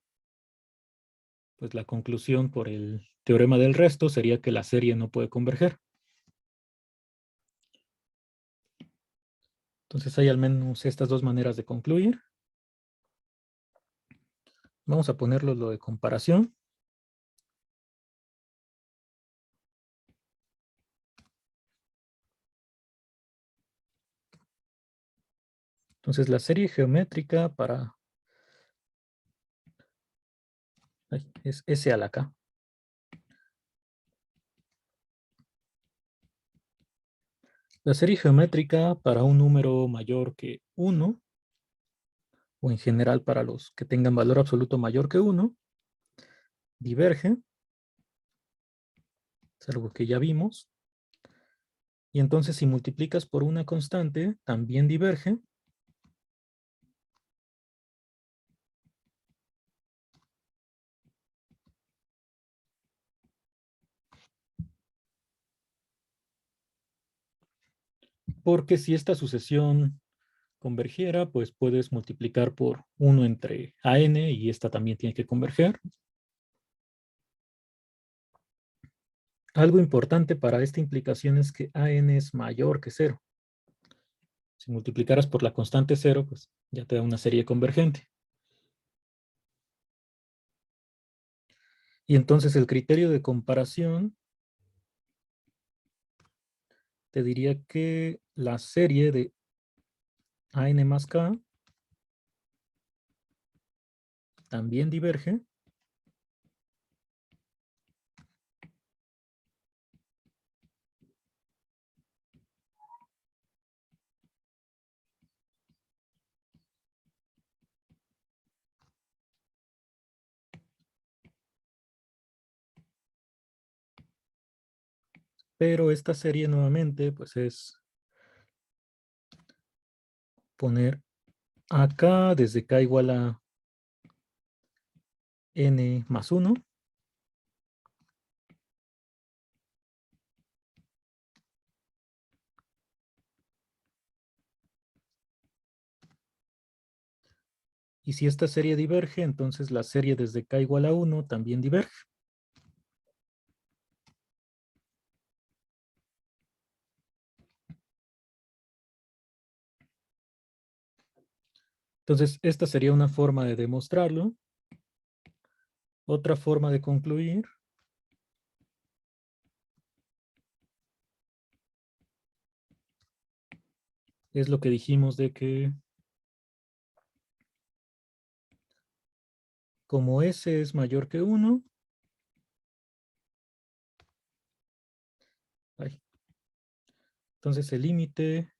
pues la conclusión por el teorema del resto sería que la serie no puede converger. Entonces hay al menos estas dos maneras de concluir. Vamos a ponerlo lo de comparación. Entonces la serie geométrica para es S a la K. La serie geométrica para un número mayor que 1, o en general para los que tengan valor absoluto mayor que 1, diverge Es algo que ya vimos. Y entonces si multiplicas por una constante, también diverge. Porque si esta sucesión convergiera, pues puedes multiplicar por 1 entre AN y esta también tiene que converger. Algo importante para esta implicación es que AN es mayor que 0. Si multiplicaras por la constante 0, pues ya te da una serie convergente. Y entonces el criterio de comparación te diría que la serie de AN más K también diverge. Pero esta serie nuevamente, pues es poner acá desde K igual a N más 1. Y si esta serie diverge, entonces la serie desde K igual a 1 también diverge. Entonces, esta sería una forma de demostrarlo. Otra forma de concluir es lo que dijimos de que como S es mayor que 1, entonces el límite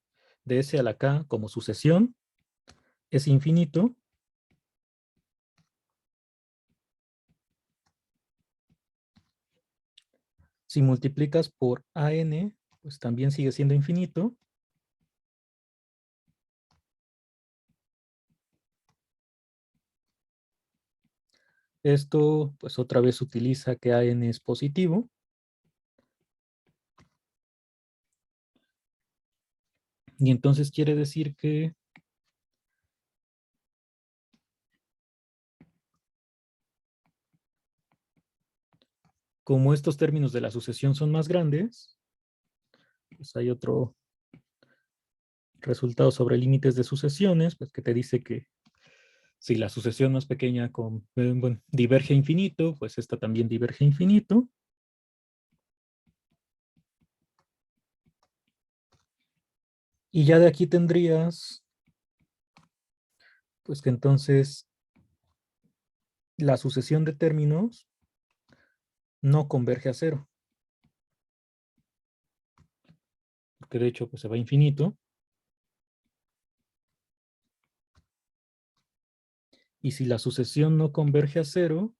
de S a la K como sucesión es infinito. Si multiplicas por AN, pues también sigue siendo infinito. Esto, pues otra vez utiliza que AN es positivo. Y entonces quiere decir que como estos términos de la sucesión son más grandes, pues hay otro resultado sobre límites de sucesiones, pues que te dice que si la sucesión más pequeña bueno, diverge infinito, pues esta también diverge infinito. Y ya de aquí tendrías, pues que entonces la sucesión de términos no converge a cero. Porque de hecho pues se va a infinito. Y si la sucesión no converge a cero,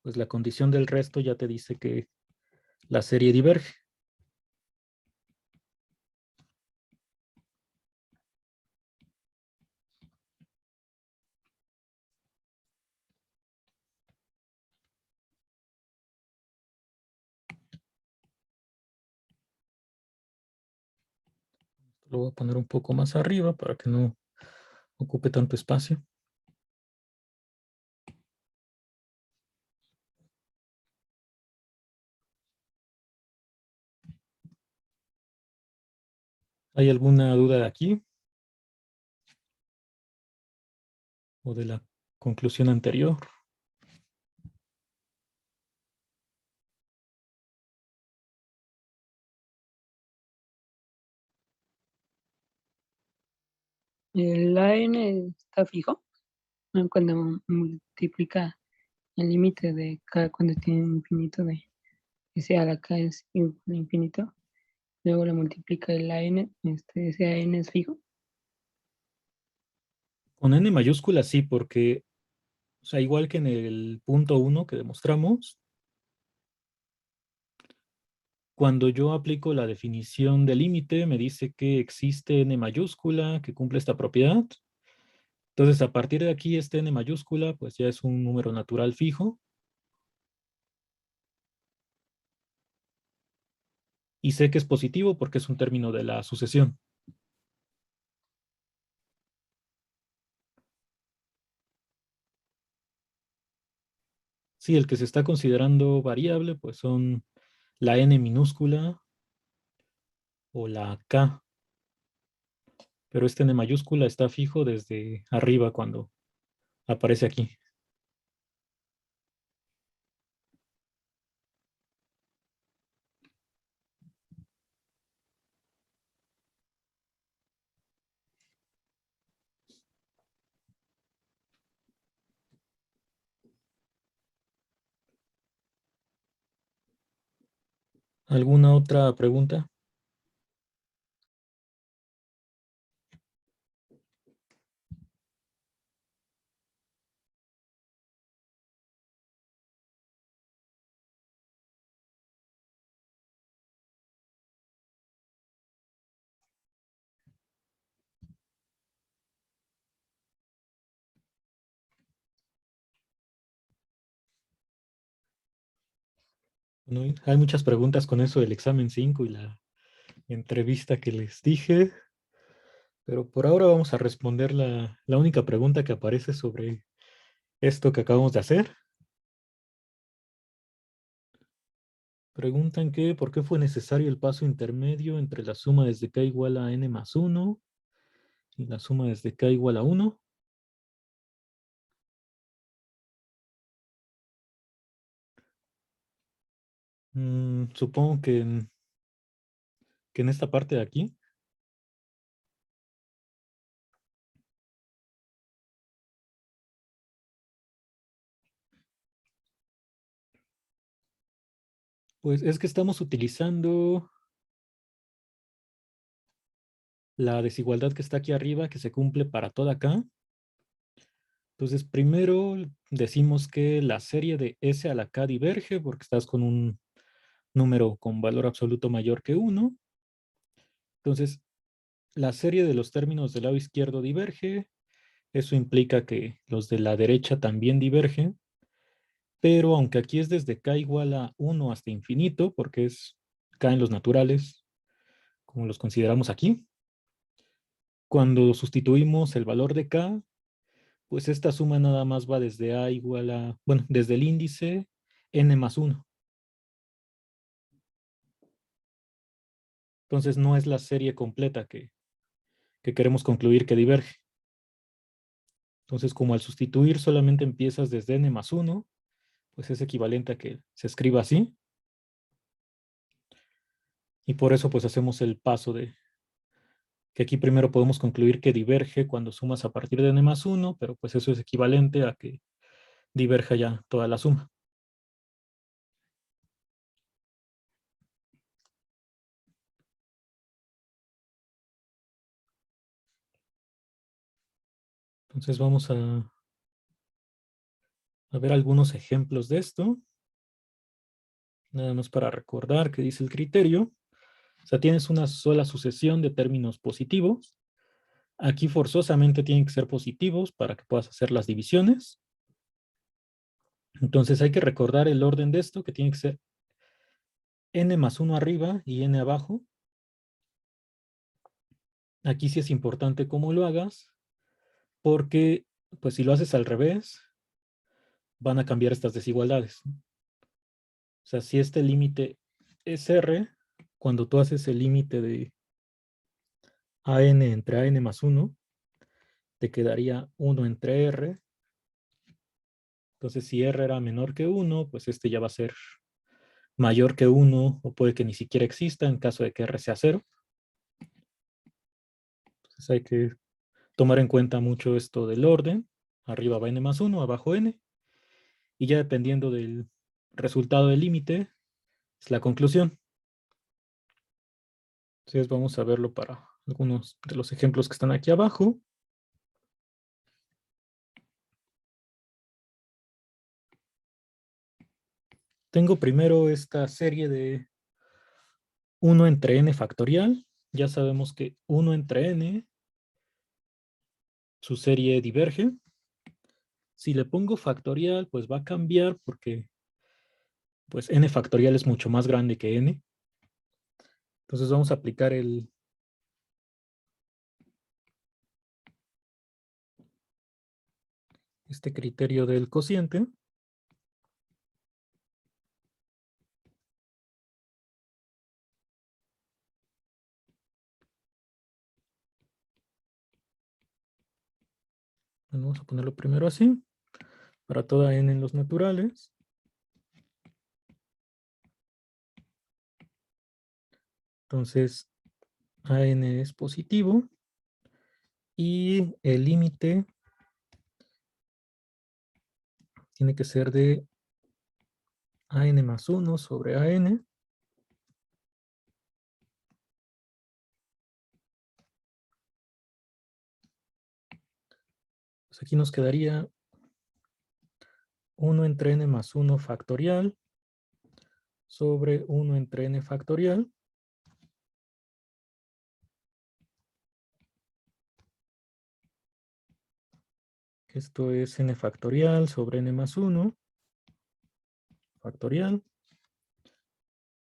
pues la condición del resto ya te dice que la serie diverge. Lo voy a poner un poco más arriba para que no ocupe tanto espacio. ¿Hay alguna duda de aquí? ¿O de la conclusión anterior? El AN está fijo, ¿no? Cuando multiplica el límite de K cuando tiene un infinito de S a la K es infinito. Luego le multiplica el AN, ese AN es fijo. Con N mayúscula sí, porque, o sea, igual que en el punto 1 que demostramos, Cuando yo aplico la definición de límite, me dice que existe n mayúscula que cumple esta propiedad. Entonces, a partir de aquí, este n mayúscula, pues ya es un número natural fijo. Y sé que es positivo porque es un término de la sucesión. Sí, el que se está considerando variable, pues son la n minúscula o la k. Pero este n mayúscula está fijo desde arriba cuando aparece aquí. ¿Alguna otra pregunta? Bueno, hay muchas preguntas con eso del examen 5 y la entrevista que les dije, pero por ahora vamos a responder la única pregunta que aparece sobre esto que acabamos de hacer. Preguntan que ¿por qué fue necesario el paso intermedio entre la suma desde k igual a n más 1 y la suma desde k igual a 1? Supongo que en esta parte de aquí, pues es que estamos utilizando la desigualdad que está aquí arriba, que se cumple para toda acá. Entonces, primero decimos que la serie de S a la K diverge porque estás con un número con valor absoluto mayor que 1. Entonces, la serie de los términos del lado izquierdo diverge. Eso implica que los de la derecha también divergen. Pero aunque aquí es desde K igual a 1 hasta infinito, porque es K en los naturales, como los consideramos aquí, cuando sustituimos el valor de K, pues esta suma nada más va desde A igual a, bueno, desde el índice n más 1. Entonces no es la serie completa que queremos concluir que diverge. Entonces, como al sustituir solamente empiezas desde n más 1, pues es equivalente a que se escriba así. Y por eso pues hacemos el paso de que aquí primero podemos concluir que diverge cuando sumas a partir de n más 1, pero pues eso es equivalente a que diverja ya toda la suma. Entonces vamos a ver algunos ejemplos de esto. Nada más para recordar que dice el criterio. O sea, tienes una sola sucesión de términos positivos. Aquí forzosamente tienen que ser positivos para que puedas hacer las divisiones. Entonces hay que recordar el orden de esto, que tiene que ser n más 1 arriba y n abajo. Aquí sí es importante cómo lo hagas, porque pues si lo haces al revés, van a cambiar estas desigualdades. O sea, si este límite es R, cuando tú haces el límite de AN entre AN más 1, te quedaría 1 entre R. Entonces, si R era menor que 1, pues este ya va a ser mayor que 1, o puede que ni siquiera exista en caso de que R sea 0. Entonces hay que tomar en cuenta mucho esto del orden. Arriba va n más 1, abajo n. Y ya dependiendo del resultado del límite, es la conclusión. Entonces vamos a verlo para algunos de los ejemplos que están aquí abajo. Tengo primero esta serie de 1 entre n factorial. Ya sabemos que 1 entre n, su serie diverge. Si le pongo factorial, pues va a cambiar porque pues n factorial es mucho más grande que n. Entonces vamos a aplicar este criterio del cociente. Bueno, vamos a ponerlo primero así, para toda n en los naturales. Entonces, AN es positivo y el límite tiene que ser de AN más 1 sobre AN. Pues aquí nos quedaría 1 entre n más 1 factorial sobre 1 entre n factorial. Esto es n factorial sobre n más 1 factorial.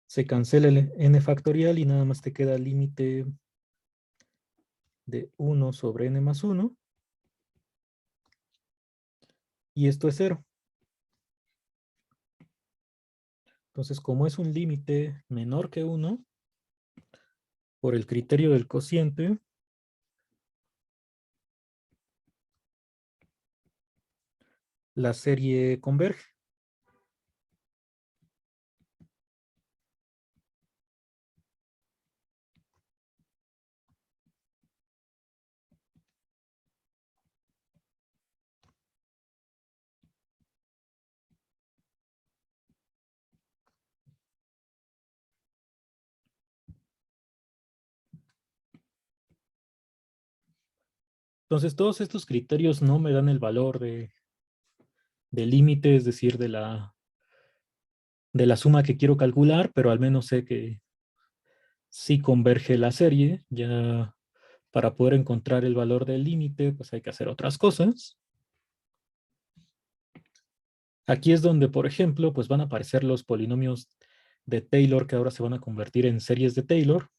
Se cancela el n factorial y nada más te queda el límite de 1 sobre n más 1. Y esto es 0. Entonces, como es un límite menor que 1, por el criterio del cociente, la serie converge. Entonces, todos estos criterios no me dan el valor del límite, es decir, de la suma que quiero calcular, pero al menos sé que sí converge la serie. Ya para poder encontrar el valor del límite, pues hay que hacer otras cosas. Aquí es donde, por ejemplo, pues van a aparecer los polinomios de Taylor que ahora se van a convertir en series de Taylor.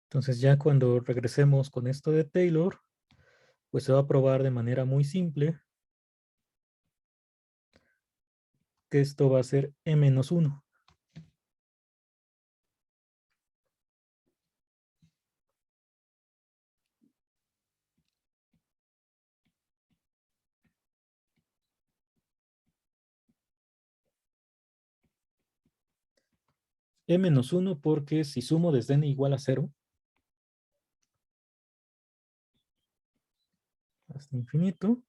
Entonces ya cuando regresemos con esto de Taylor, pues se va a probar de manera muy simple que esto va a ser E-1. E-1 porque si sumo desde n igual a 0 hasta infinito,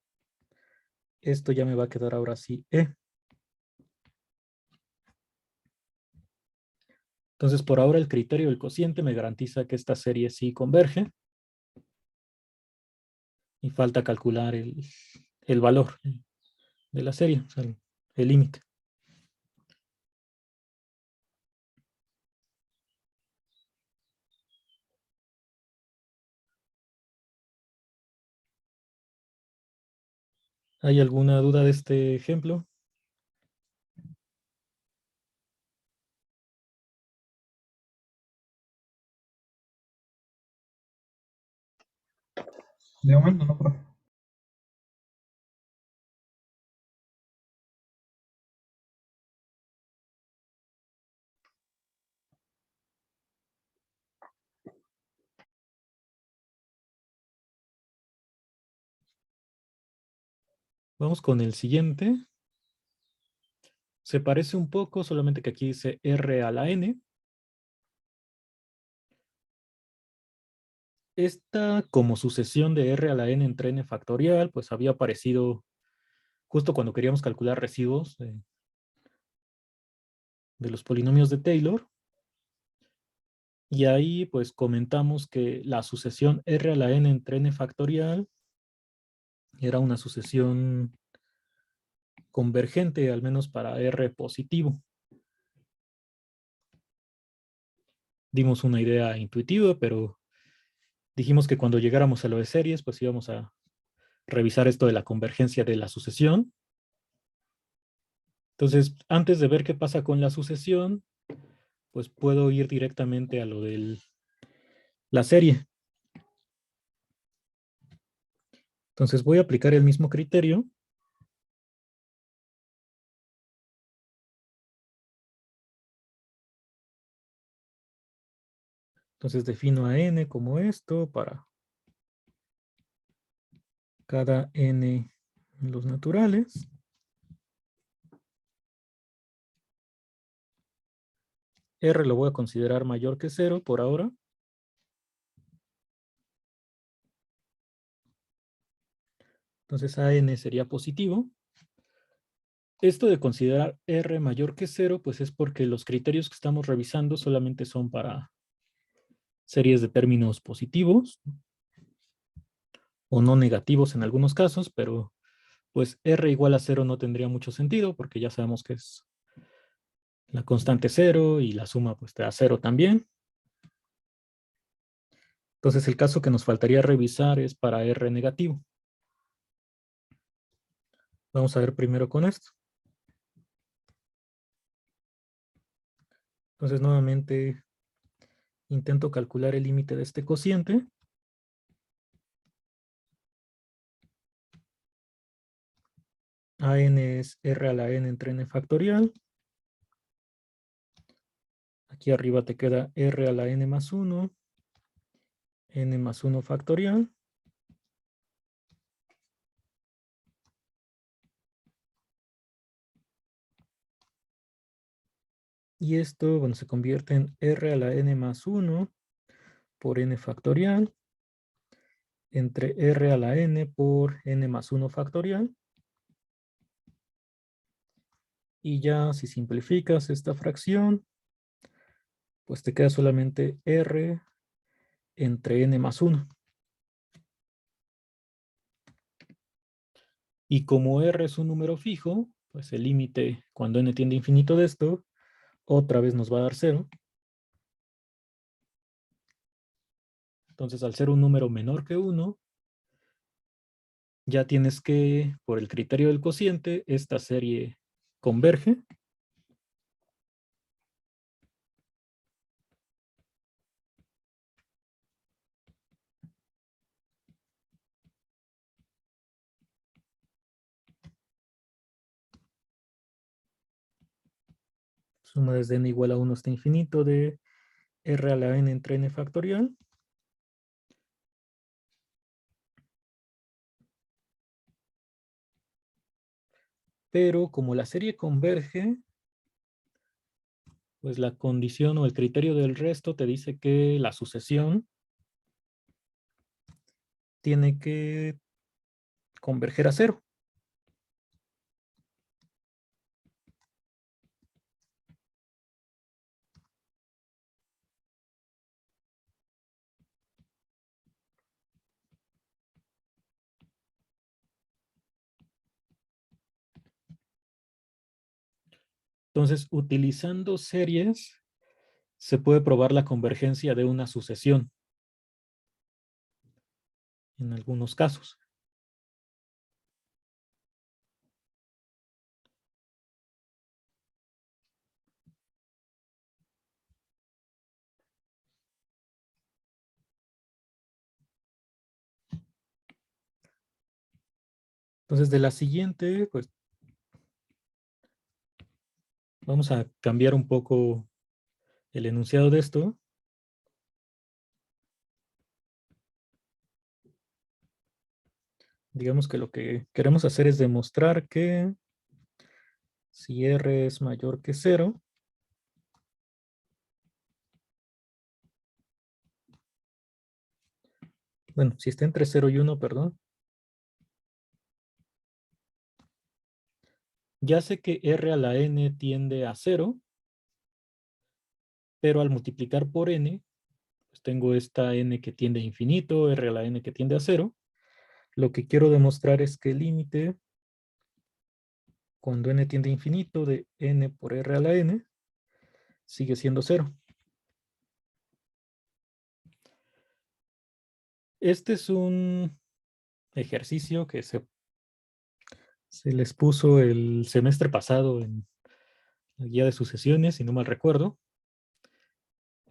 esto ya me va a quedar ahora sí E. Entonces, por ahora el criterio del cociente me garantiza que esta serie sí converge. Y falta calcular el valor de la serie, o sea, el límite. ¿Hay alguna duda de este ejemplo? De momento no, profe. Vamos con el siguiente. Se parece un poco, solamente que aquí dice R a la N. Esta, como sucesión de R a la N entre N factorial, pues había aparecido justo cuando queríamos calcular residuos de los polinomios de Taylor. Y ahí pues comentamos que la sucesión R a la N entre N factorial era una sucesión convergente, al menos para R positivo. Dimos una idea intuitiva, pero dijimos que cuando llegáramos a lo de series, pues íbamos a revisar esto de la convergencia de la sucesión. Entonces, antes de ver qué pasa con la sucesión, pues puedo ir directamente a lo de la serie. Entonces voy a aplicar el mismo criterio. Entonces defino a n como esto para cada n en los naturales. R lo voy a considerar mayor que 0 por ahora. Entonces AN sería positivo. Esto de considerar R mayor que 0, pues es porque los criterios que estamos revisando solamente son para series de términos positivos o no negativos en algunos casos, pero pues R igual a 0 no tendría mucho sentido porque ya sabemos que es la constante 0 y la suma pues te da 0 también. Entonces el caso que nos faltaría revisar es para R negativo. Vamos a ver primero con esto. Entonces nuevamente intento calcular el límite de este cociente. AN es R a la N entre N factorial. Aquí arriba te queda R a la N más 1, N más 1 factorial. Y esto, bueno, se convierte en R a la N más 1 por N factorial entre R a la N por N más 1 factorial. Y ya si simplificas esta fracción, pues te queda solamente R entre N más 1. Y como R es un número fijo, pues el límite cuando N tiende a infinito de esto, otra vez nos va a dar 0. Entonces al ser un número menor que 1, ya tienes que, por el criterio del cociente, esta serie converge. Suma desde n igual a 1 hasta infinito de R a la N entre N factorial. Pero como la serie converge, pues la condición o el criterio del resto te dice que la sucesión tiene que converger a 0. Entonces, utilizando series, se puede probar la convergencia de una sucesión en algunos casos. Entonces, de la siguiente, pues vamos a cambiar un poco el enunciado de esto. Digamos que lo que queremos hacer es demostrar que si R es mayor que 0, bueno, si está entre 0 y 1, perdón, ya sé que R a la N tiende a 0, pero al multiplicar por N, tengo esta n que tiende a infinito, r a la n que tiende a cero. Lo que quiero demostrar es que el límite, cuando n tiende a infinito, de n por r a la n, sigue siendo cero. Este es un ejercicio que se les puso el semestre pasado en la guía de sucesiones, si no mal recuerdo.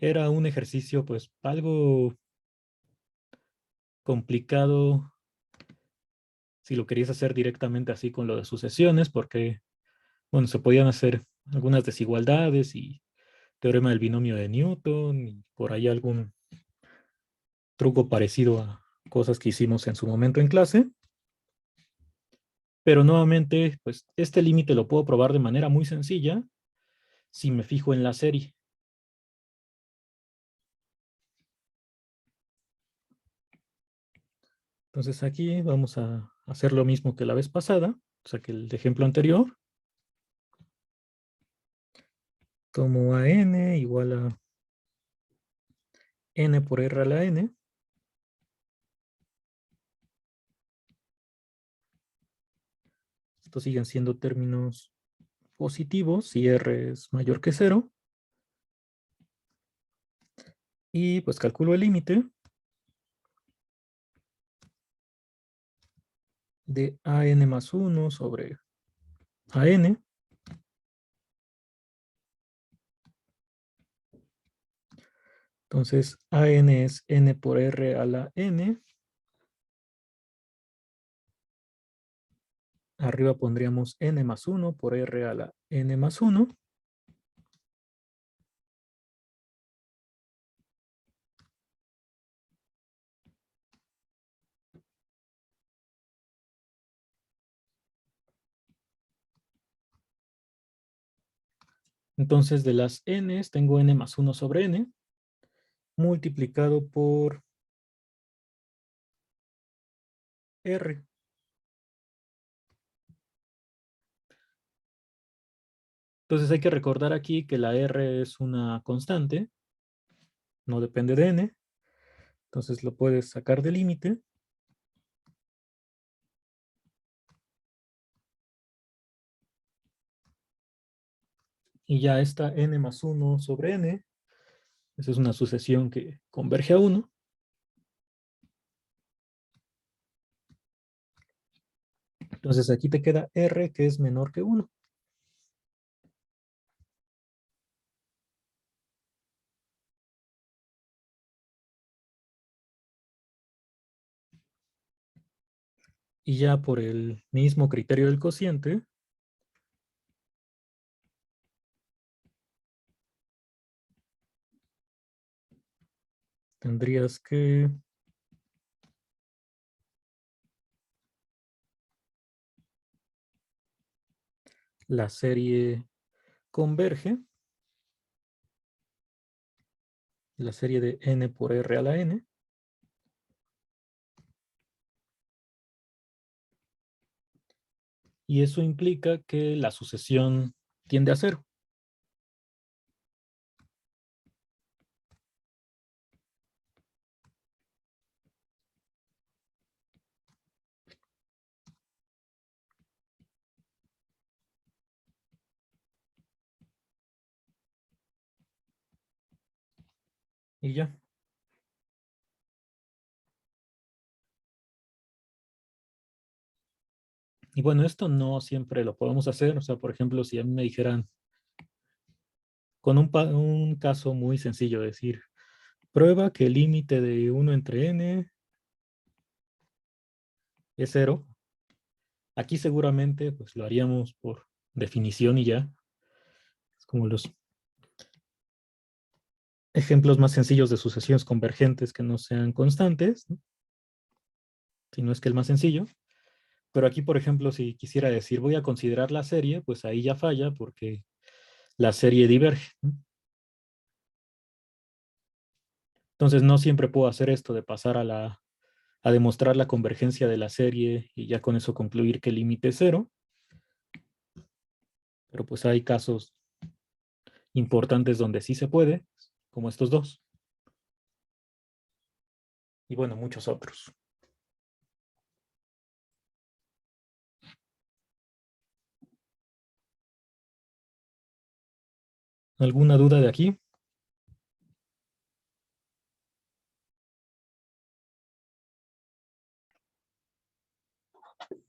Era un ejercicio pues algo complicado si lo querías hacer directamente así con lo de sucesiones, porque, bueno, se podían hacer algunas desigualdades y teorema del binomio de Newton y por ahí algún truco parecido a cosas que hicimos en su momento en clase. Pero nuevamente, pues este límite lo puedo probar de manera muy sencilla si me fijo en la serie. Entonces aquí vamos a hacer lo mismo que la vez pasada, o sea que el ejemplo anterior. Tomo a n igual a n por r a la n. Estos siguen siendo términos positivos si r es mayor que 0. Y pues calculo el límite de an más 1 sobre an. Entonces an es n por r a la n. Arriba pondríamos n más 1 por r a la n más 1. Entonces de las n's tengo n más 1 sobre n multiplicado por r. Entonces hay que recordar aquí que la r es una constante, no depende de n. Entonces lo puedes sacar del límite. Y ya está n más 1 sobre n. Esa es una sucesión que converge a 1. Entonces aquí te queda r que es menor que 1. Y ya por el mismo criterio del cociente, tendrías que la serie converge, la serie de n por r a la n, y eso implica que la sucesión tiende a cero. Y ya. Y bueno, esto no siempre lo podemos hacer. O sea, por ejemplo, si a mí me dijeran, con un caso muy sencillo, decir, prueba que el límite de 1 entre n es cero. Aquí seguramente pues lo haríamos por definición y ya. Es como los ejemplos más sencillos de sucesiones convergentes que no sean constantes, ¿no? Si no es que el más sencillo. Pero aquí, por ejemplo, si quisiera decir voy a considerar la serie, pues ahí ya falla porque la serie diverge, ¿no? Entonces no siempre puedo hacer esto de pasar a demostrar la convergencia de la serie y ya con eso concluir que el límite es cero. Pero pues hay casos importantes donde sí se puede, como estos dos. y bueno, muchos otros. ¿Alguna duda de aquí?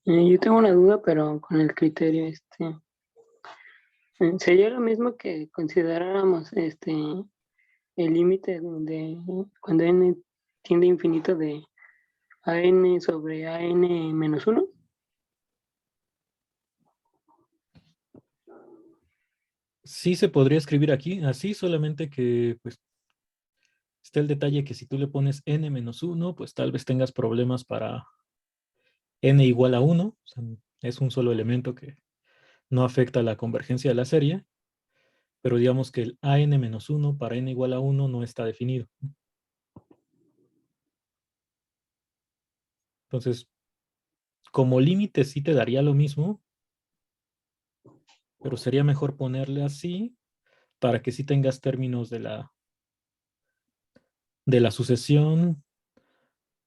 Yo tengo una duda, pero con el criterio, sería lo mismo que consideráramos el límite de cuando n tiende a infinito de a n sobre a n-1. Sí se podría escribir aquí, así solamente que pues está el detalle que si tú le pones n-1, pues tal vez tengas problemas para n igual a 1. O sea, es un solo elemento que no afecta la convergencia de la serie, pero digamos que el an-1 para n igual a 1 no está definido. Entonces, como límite sí te daría lo mismo, pero sería mejor ponerle así para que sí tengas términos de la sucesión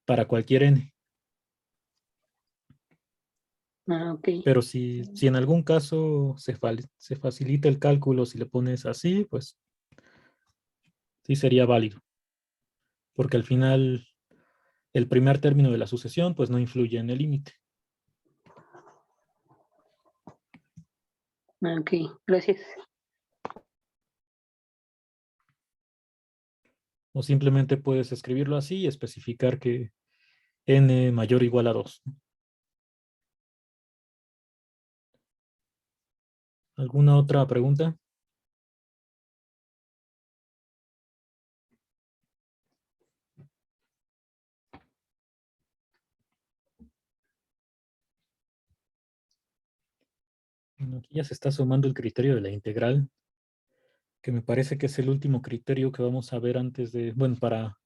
para cualquier n. Ah, ok. Pero si en algún caso se facilita el cálculo, si le pones así, pues sí sería válido, porque al final el primer término de la sucesión pues no influye en el límite. Ah, ok, gracias. O simplemente puedes escribirlo así y especificar que n mayor o igual a 2. ¿Alguna otra pregunta? Bueno, aquí ya se está sumando el criterio de la integral, que me parece que es el último criterio que vamos a ver antes de, bueno, para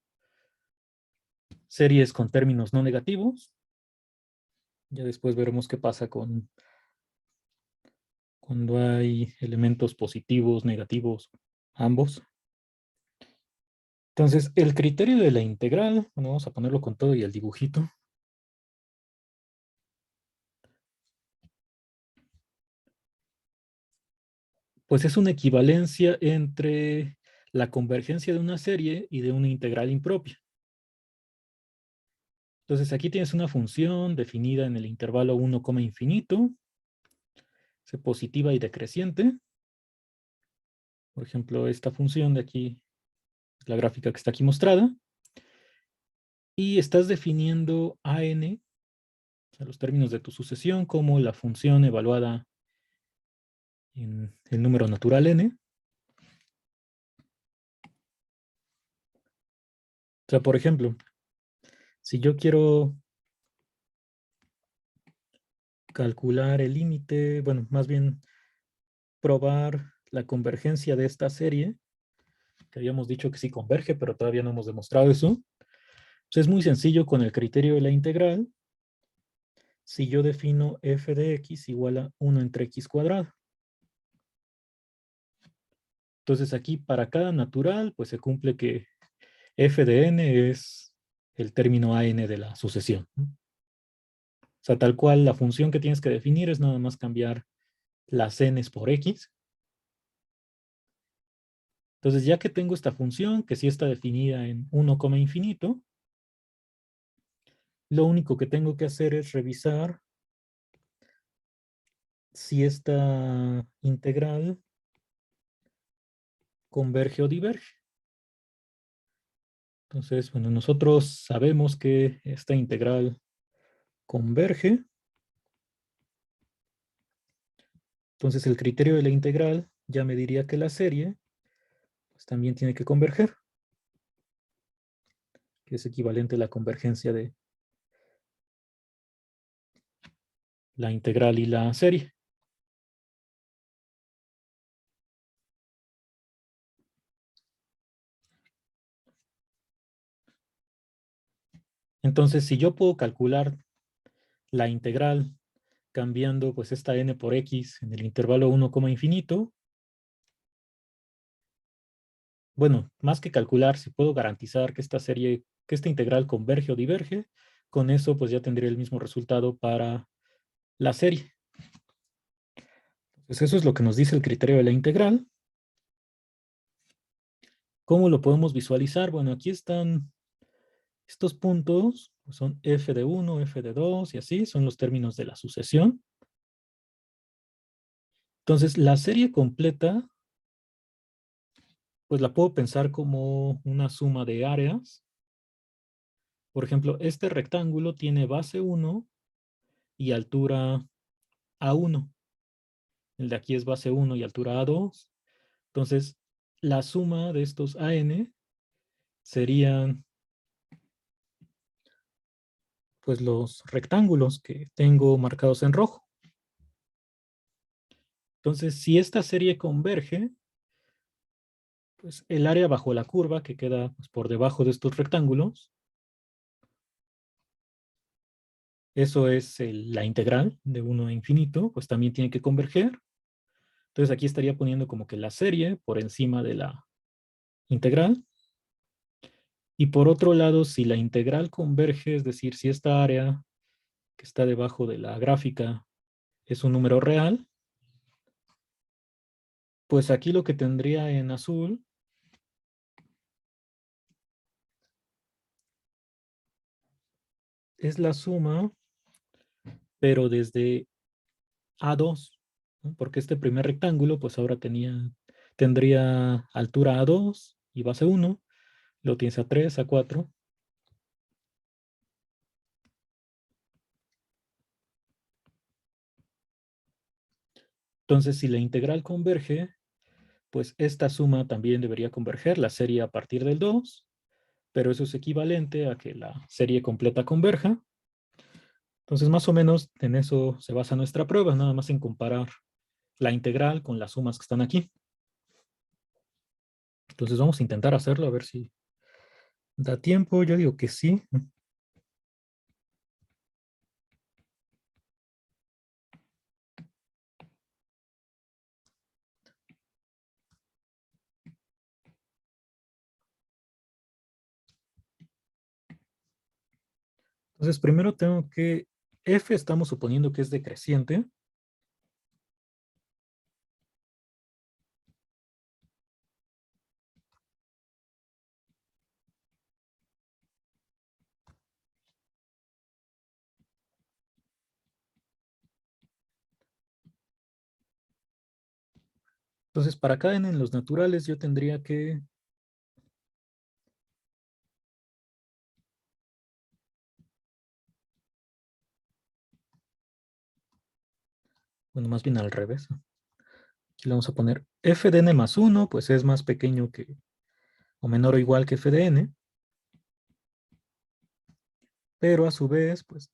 series con términos no negativos. Ya después veremos qué pasa cuando hay elementos positivos, negativos, ambos. Entonces, el criterio de la integral, bueno, vamos a ponerlo con todo y el dibujito. Pues es una equivalencia entre la convergencia de una serie y de una integral impropia. Entonces, aquí tienes una función definida en el intervalo 1, infinito, positiva y decreciente. Por ejemplo, esta función de aquí, la gráfica que está aquí mostrada. Y estás definiendo a n, o sea, los términos de tu sucesión, como la función evaluada en el número natural n. O sea, por ejemplo, si yo quiero calcular el límite, bueno, más bien probar la convergencia de esta serie, que habíamos dicho que sí converge, pero todavía no hemos demostrado eso. Pues es muy sencillo con el criterio de la integral. Si yo defino f de x igual a 1 entre x cuadrado. Entonces aquí para cada natural, pues se cumple que f de n es el término a n de la sucesión. O sea, tal cual la función que tienes que definir es nada más cambiar las n's por x. Entonces, ya que tengo esta función, que sí está definida en 1, infinito, lo único que tengo que hacer es revisar si esta integral converge o diverge. Entonces, bueno, nosotros sabemos que esta integral converge. Entonces, el criterio de la integral ya me diría que la serie pues, también tiene que converger, que es equivalente a la convergencia de la integral y la serie. Entonces, si yo puedo calcular la integral cambiando pues esta n por x en el intervalo 1, infinito, bueno, más que calcular, si puedo garantizar que esta serie que esta integral converge o diverge, con eso pues ya tendría el mismo resultado para la serie. Entonces eso es lo que nos dice el criterio de la integral. ¿Cómo lo podemos visualizar? Bueno, aquí están estos puntos, pues son f de 1, f de 2 y así, son los términos de la sucesión. Entonces la serie completa, pues la puedo pensar como una suma de áreas. Por ejemplo, este rectángulo tiene base 1 y altura A1. El de aquí es base 1 y altura A2. Entonces, la suma de estos AN serían pues los rectángulos que tengo marcados en rojo. Entonces, si esta serie converge, pues el área bajo la curva que queda pues, por debajo de estos rectángulos, eso es la integral de 1 a infinito, pues también tiene que converger. Entonces aquí estaría poniendo como que la serie por encima de la integral. Y por otro lado, si la integral converge, es decir, si esta área que está debajo de la gráfica es un número real, pues aquí lo que tendría en azul es la suma, pero desde A2, ¿no? Porque este primer rectángulo, pues ahora tendría altura A2 y base 1, lo tienes A3, A4. Entonces, si la integral converge, pues esta suma también debería converger, la serie a partir del 2, pero eso es equivalente a que la serie completa converja. Entonces, más o menos en eso se basa nuestra prueba, nada más en comparar la integral con las sumas que están aquí. Entonces, vamos a intentar hacerlo, a ver si da tiempo. Yo digo que sí. Entonces, primero tengo que, f estamos suponiendo que es decreciente. Entonces, para cada n en los naturales, yo tendría que bueno, más bien al revés. Aquí le vamos a poner f de n más 1, pues es más pequeño que, o menor o igual que f de n, pero a su vez, pues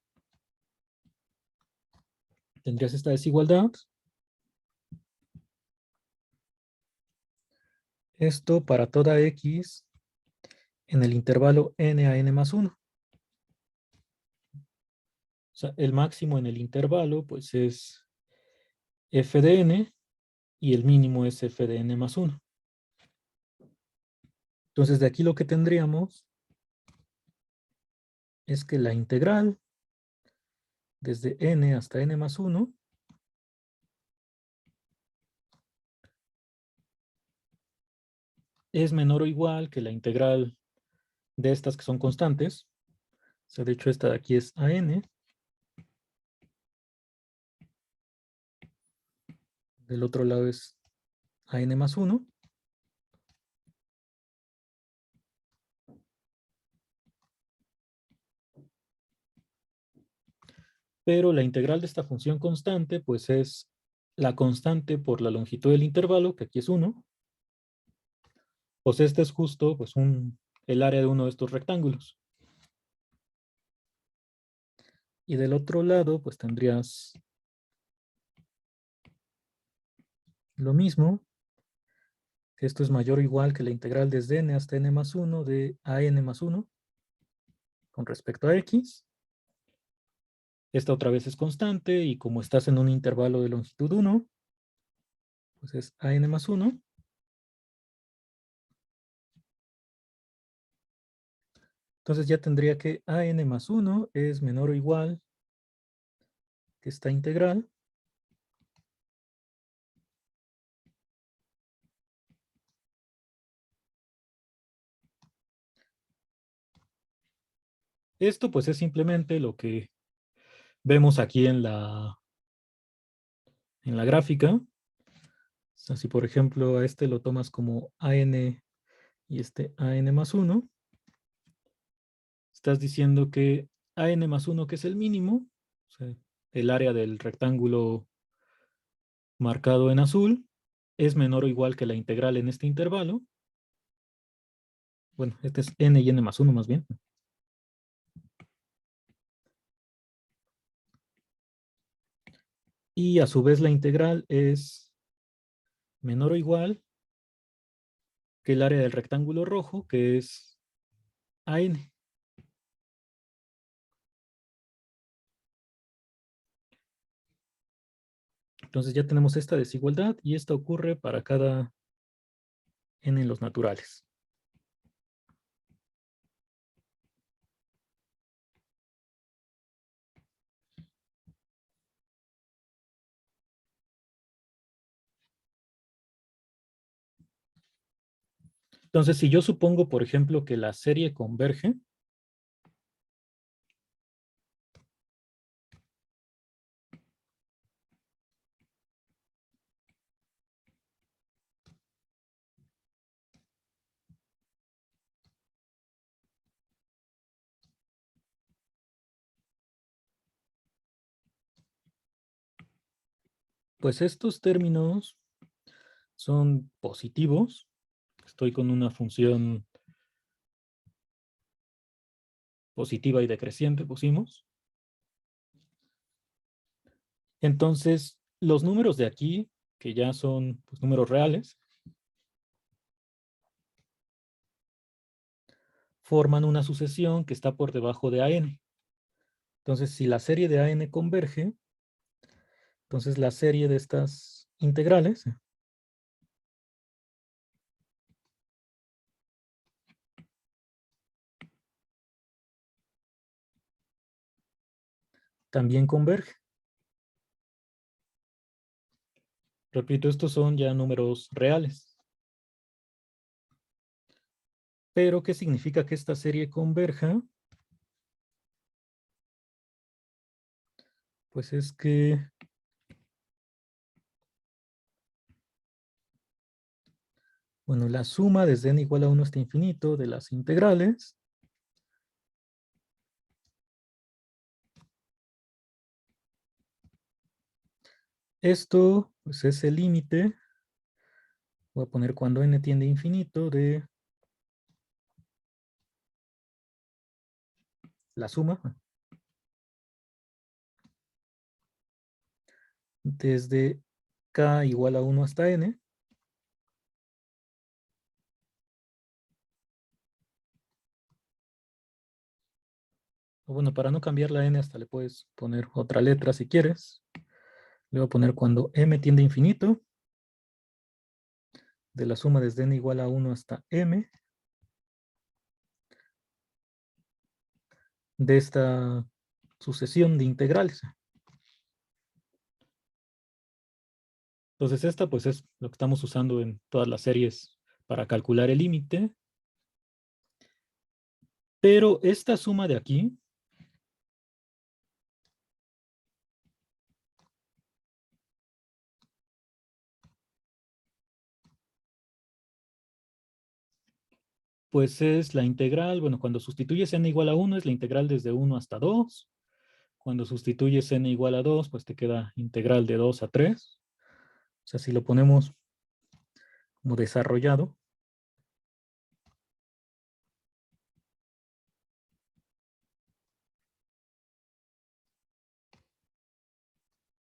tendrías esta desigualdad. Esto para toda x en el intervalo n a n más 1. O sea, el máximo en el intervalo, pues es f de n y el mínimo es f de n más 1. Entonces, de aquí lo que tendríamos es que la integral desde n hasta n más 1 es menor o igual que la integral de estas que son constantes. O sea, de hecho, esta de aquí es a n. Del otro lado es a n más 1. Pero la integral de esta función constante, pues es la constante por la longitud del intervalo, que aquí es 1. Pues este es justo pues el área de uno de estos rectángulos. Y del otro lado, pues tendrías lo mismo, que esto es mayor o igual que la integral desde n hasta n más 1 de a n más 1 con respecto a x. Esta otra vez es constante y como estás en un intervalo de longitud 1, pues es a n más 1. Entonces ya tendría que an más 1 es menor o igual que esta integral. Esto pues es simplemente lo que vemos aquí en la gráfica. O sea, si por ejemplo a este lo tomas como an y este an más 1, estás diciendo que an más 1, que es el mínimo, o sea, el área del rectángulo marcado en azul, es menor o igual que la integral en este intervalo. Bueno, este es n y n más 1 más bien. Y a su vez la integral es menor o igual que el área del rectángulo rojo, que es an. Entonces ya tenemos esta desigualdad y esta ocurre para cada n en los naturales. Entonces, si yo supongo, por ejemplo, que la serie converge, pues estos términos son positivos. Estoy con una función positiva y decreciente, pusimos. Entonces, los números de aquí, que ya son pues, números reales, forman una sucesión que está por debajo de an. Entonces, si la serie de an converge, entonces la serie de estas integrales también converge. Repito, estos son ya números reales. Pero, ¿qué significa que esta serie converja? Pues es que bueno, la suma desde n igual a 1 hasta infinito de las integrales esto pues es el límite, voy a poner cuando n tiende a infinito de la suma desde k igual a 1 hasta n. O bueno, para no cambiar la n hasta le puedes poner otra letra si quieres. Le voy a poner cuando m tiende a infinito de la suma desde n igual a 1 hasta m de esta sucesión de integrales. Entonces esta pues es lo que estamos usando en todas las series para calcular el límite. Pero esta suma de aquí pues es la integral, bueno, cuando sustituyes n igual a 1 es la integral desde 1 hasta 2. Cuando sustituyes n igual a 2, pues te queda integral de 2 a 3. O sea, si lo ponemos como desarrollado,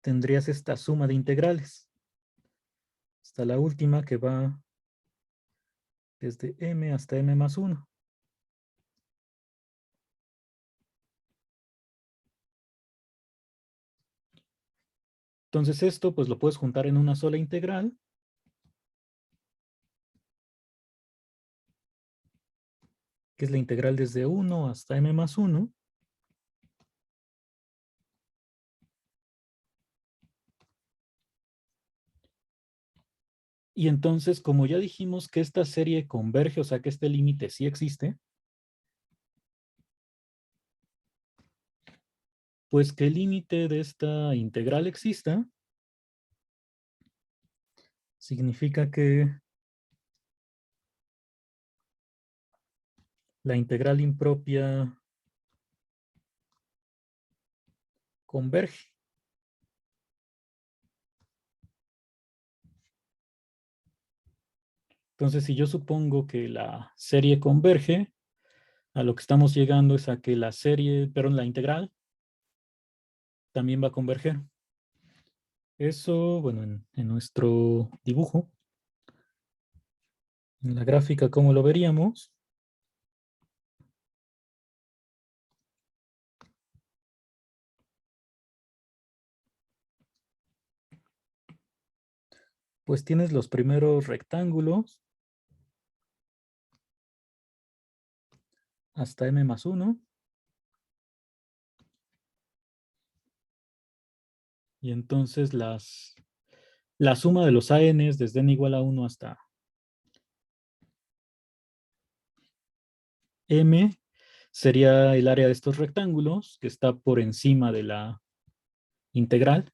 tendrías esta suma de integrales. Hasta la última que va desde m hasta m más 1. Entonces esto pues lo puedes juntar en una sola integral. que es la integral desde 1 hasta m más 1. Y entonces, como ya dijimos que esta serie converge, o sea que este límite sí existe, pues que el límite de esta integral exista, significa que la integral impropia converge. Entonces, si yo supongo que la serie converge, a lo que estamos llegando es a que la serie, perdón, la integral también va a converger. Eso, bueno, en nuestro dibujo, en la gráfica, ¿cómo lo veríamos? Pues tienes los primeros rectángulos hasta m más 1. Y entonces la suma de los ANs desde n igual a 1 hasta m sería el área de estos rectángulos que está por encima de la integral.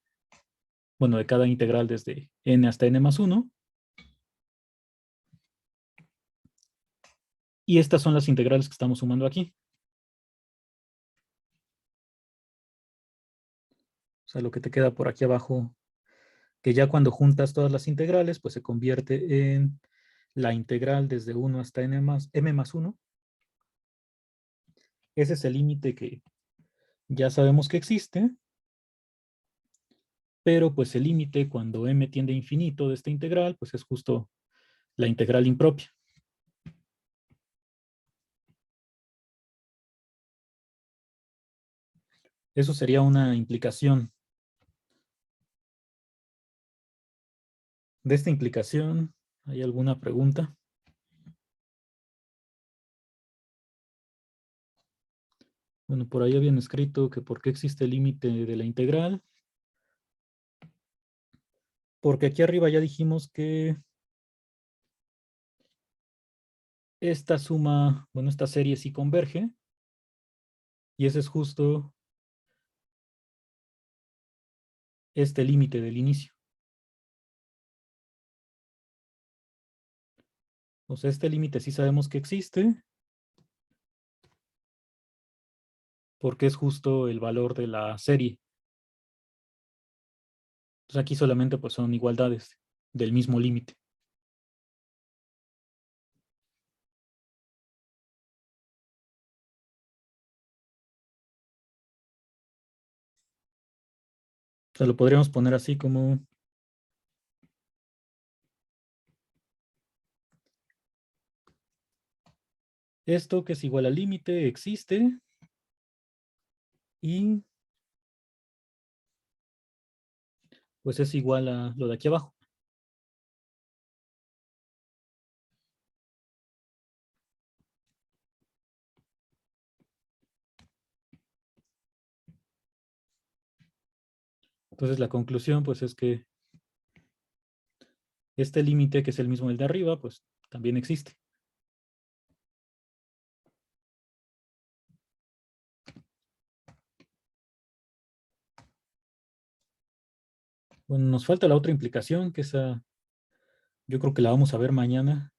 Bueno, de cada integral desde n hasta n más 1. Y estas son las integrales que estamos sumando aquí. O sea, lo que te queda por aquí abajo, que ya cuando juntas todas las integrales, pues se convierte en la integral desde 1 hasta m más 1. Ese es el límite que ya sabemos que existe, pero pues el límite cuando m tiende a infinito de esta integral, pues es justo la integral impropia. Eso sería una implicación. De esta implicación, ¿hay alguna pregunta? Bueno, por ahí habían escrito que por qué existe el límite de la integral. Porque aquí arriba ya dijimos que esta suma, bueno, esta serie sí converge. Y ese es justo este límite del inicio. O sea, este límite sí sabemos que existe, porque es justo el valor de la serie. Entonces aquí solamente pues son igualdades del mismo límite. O sea, lo podríamos poner así como esto que es igual al límite existe y pues es igual a lo de aquí abajo. Entonces la conclusión pues es que este límite, que es el mismo del de arriba, pues también existe. Bueno, nos falta la otra implicación, que esa yo creo que la vamos a ver mañana.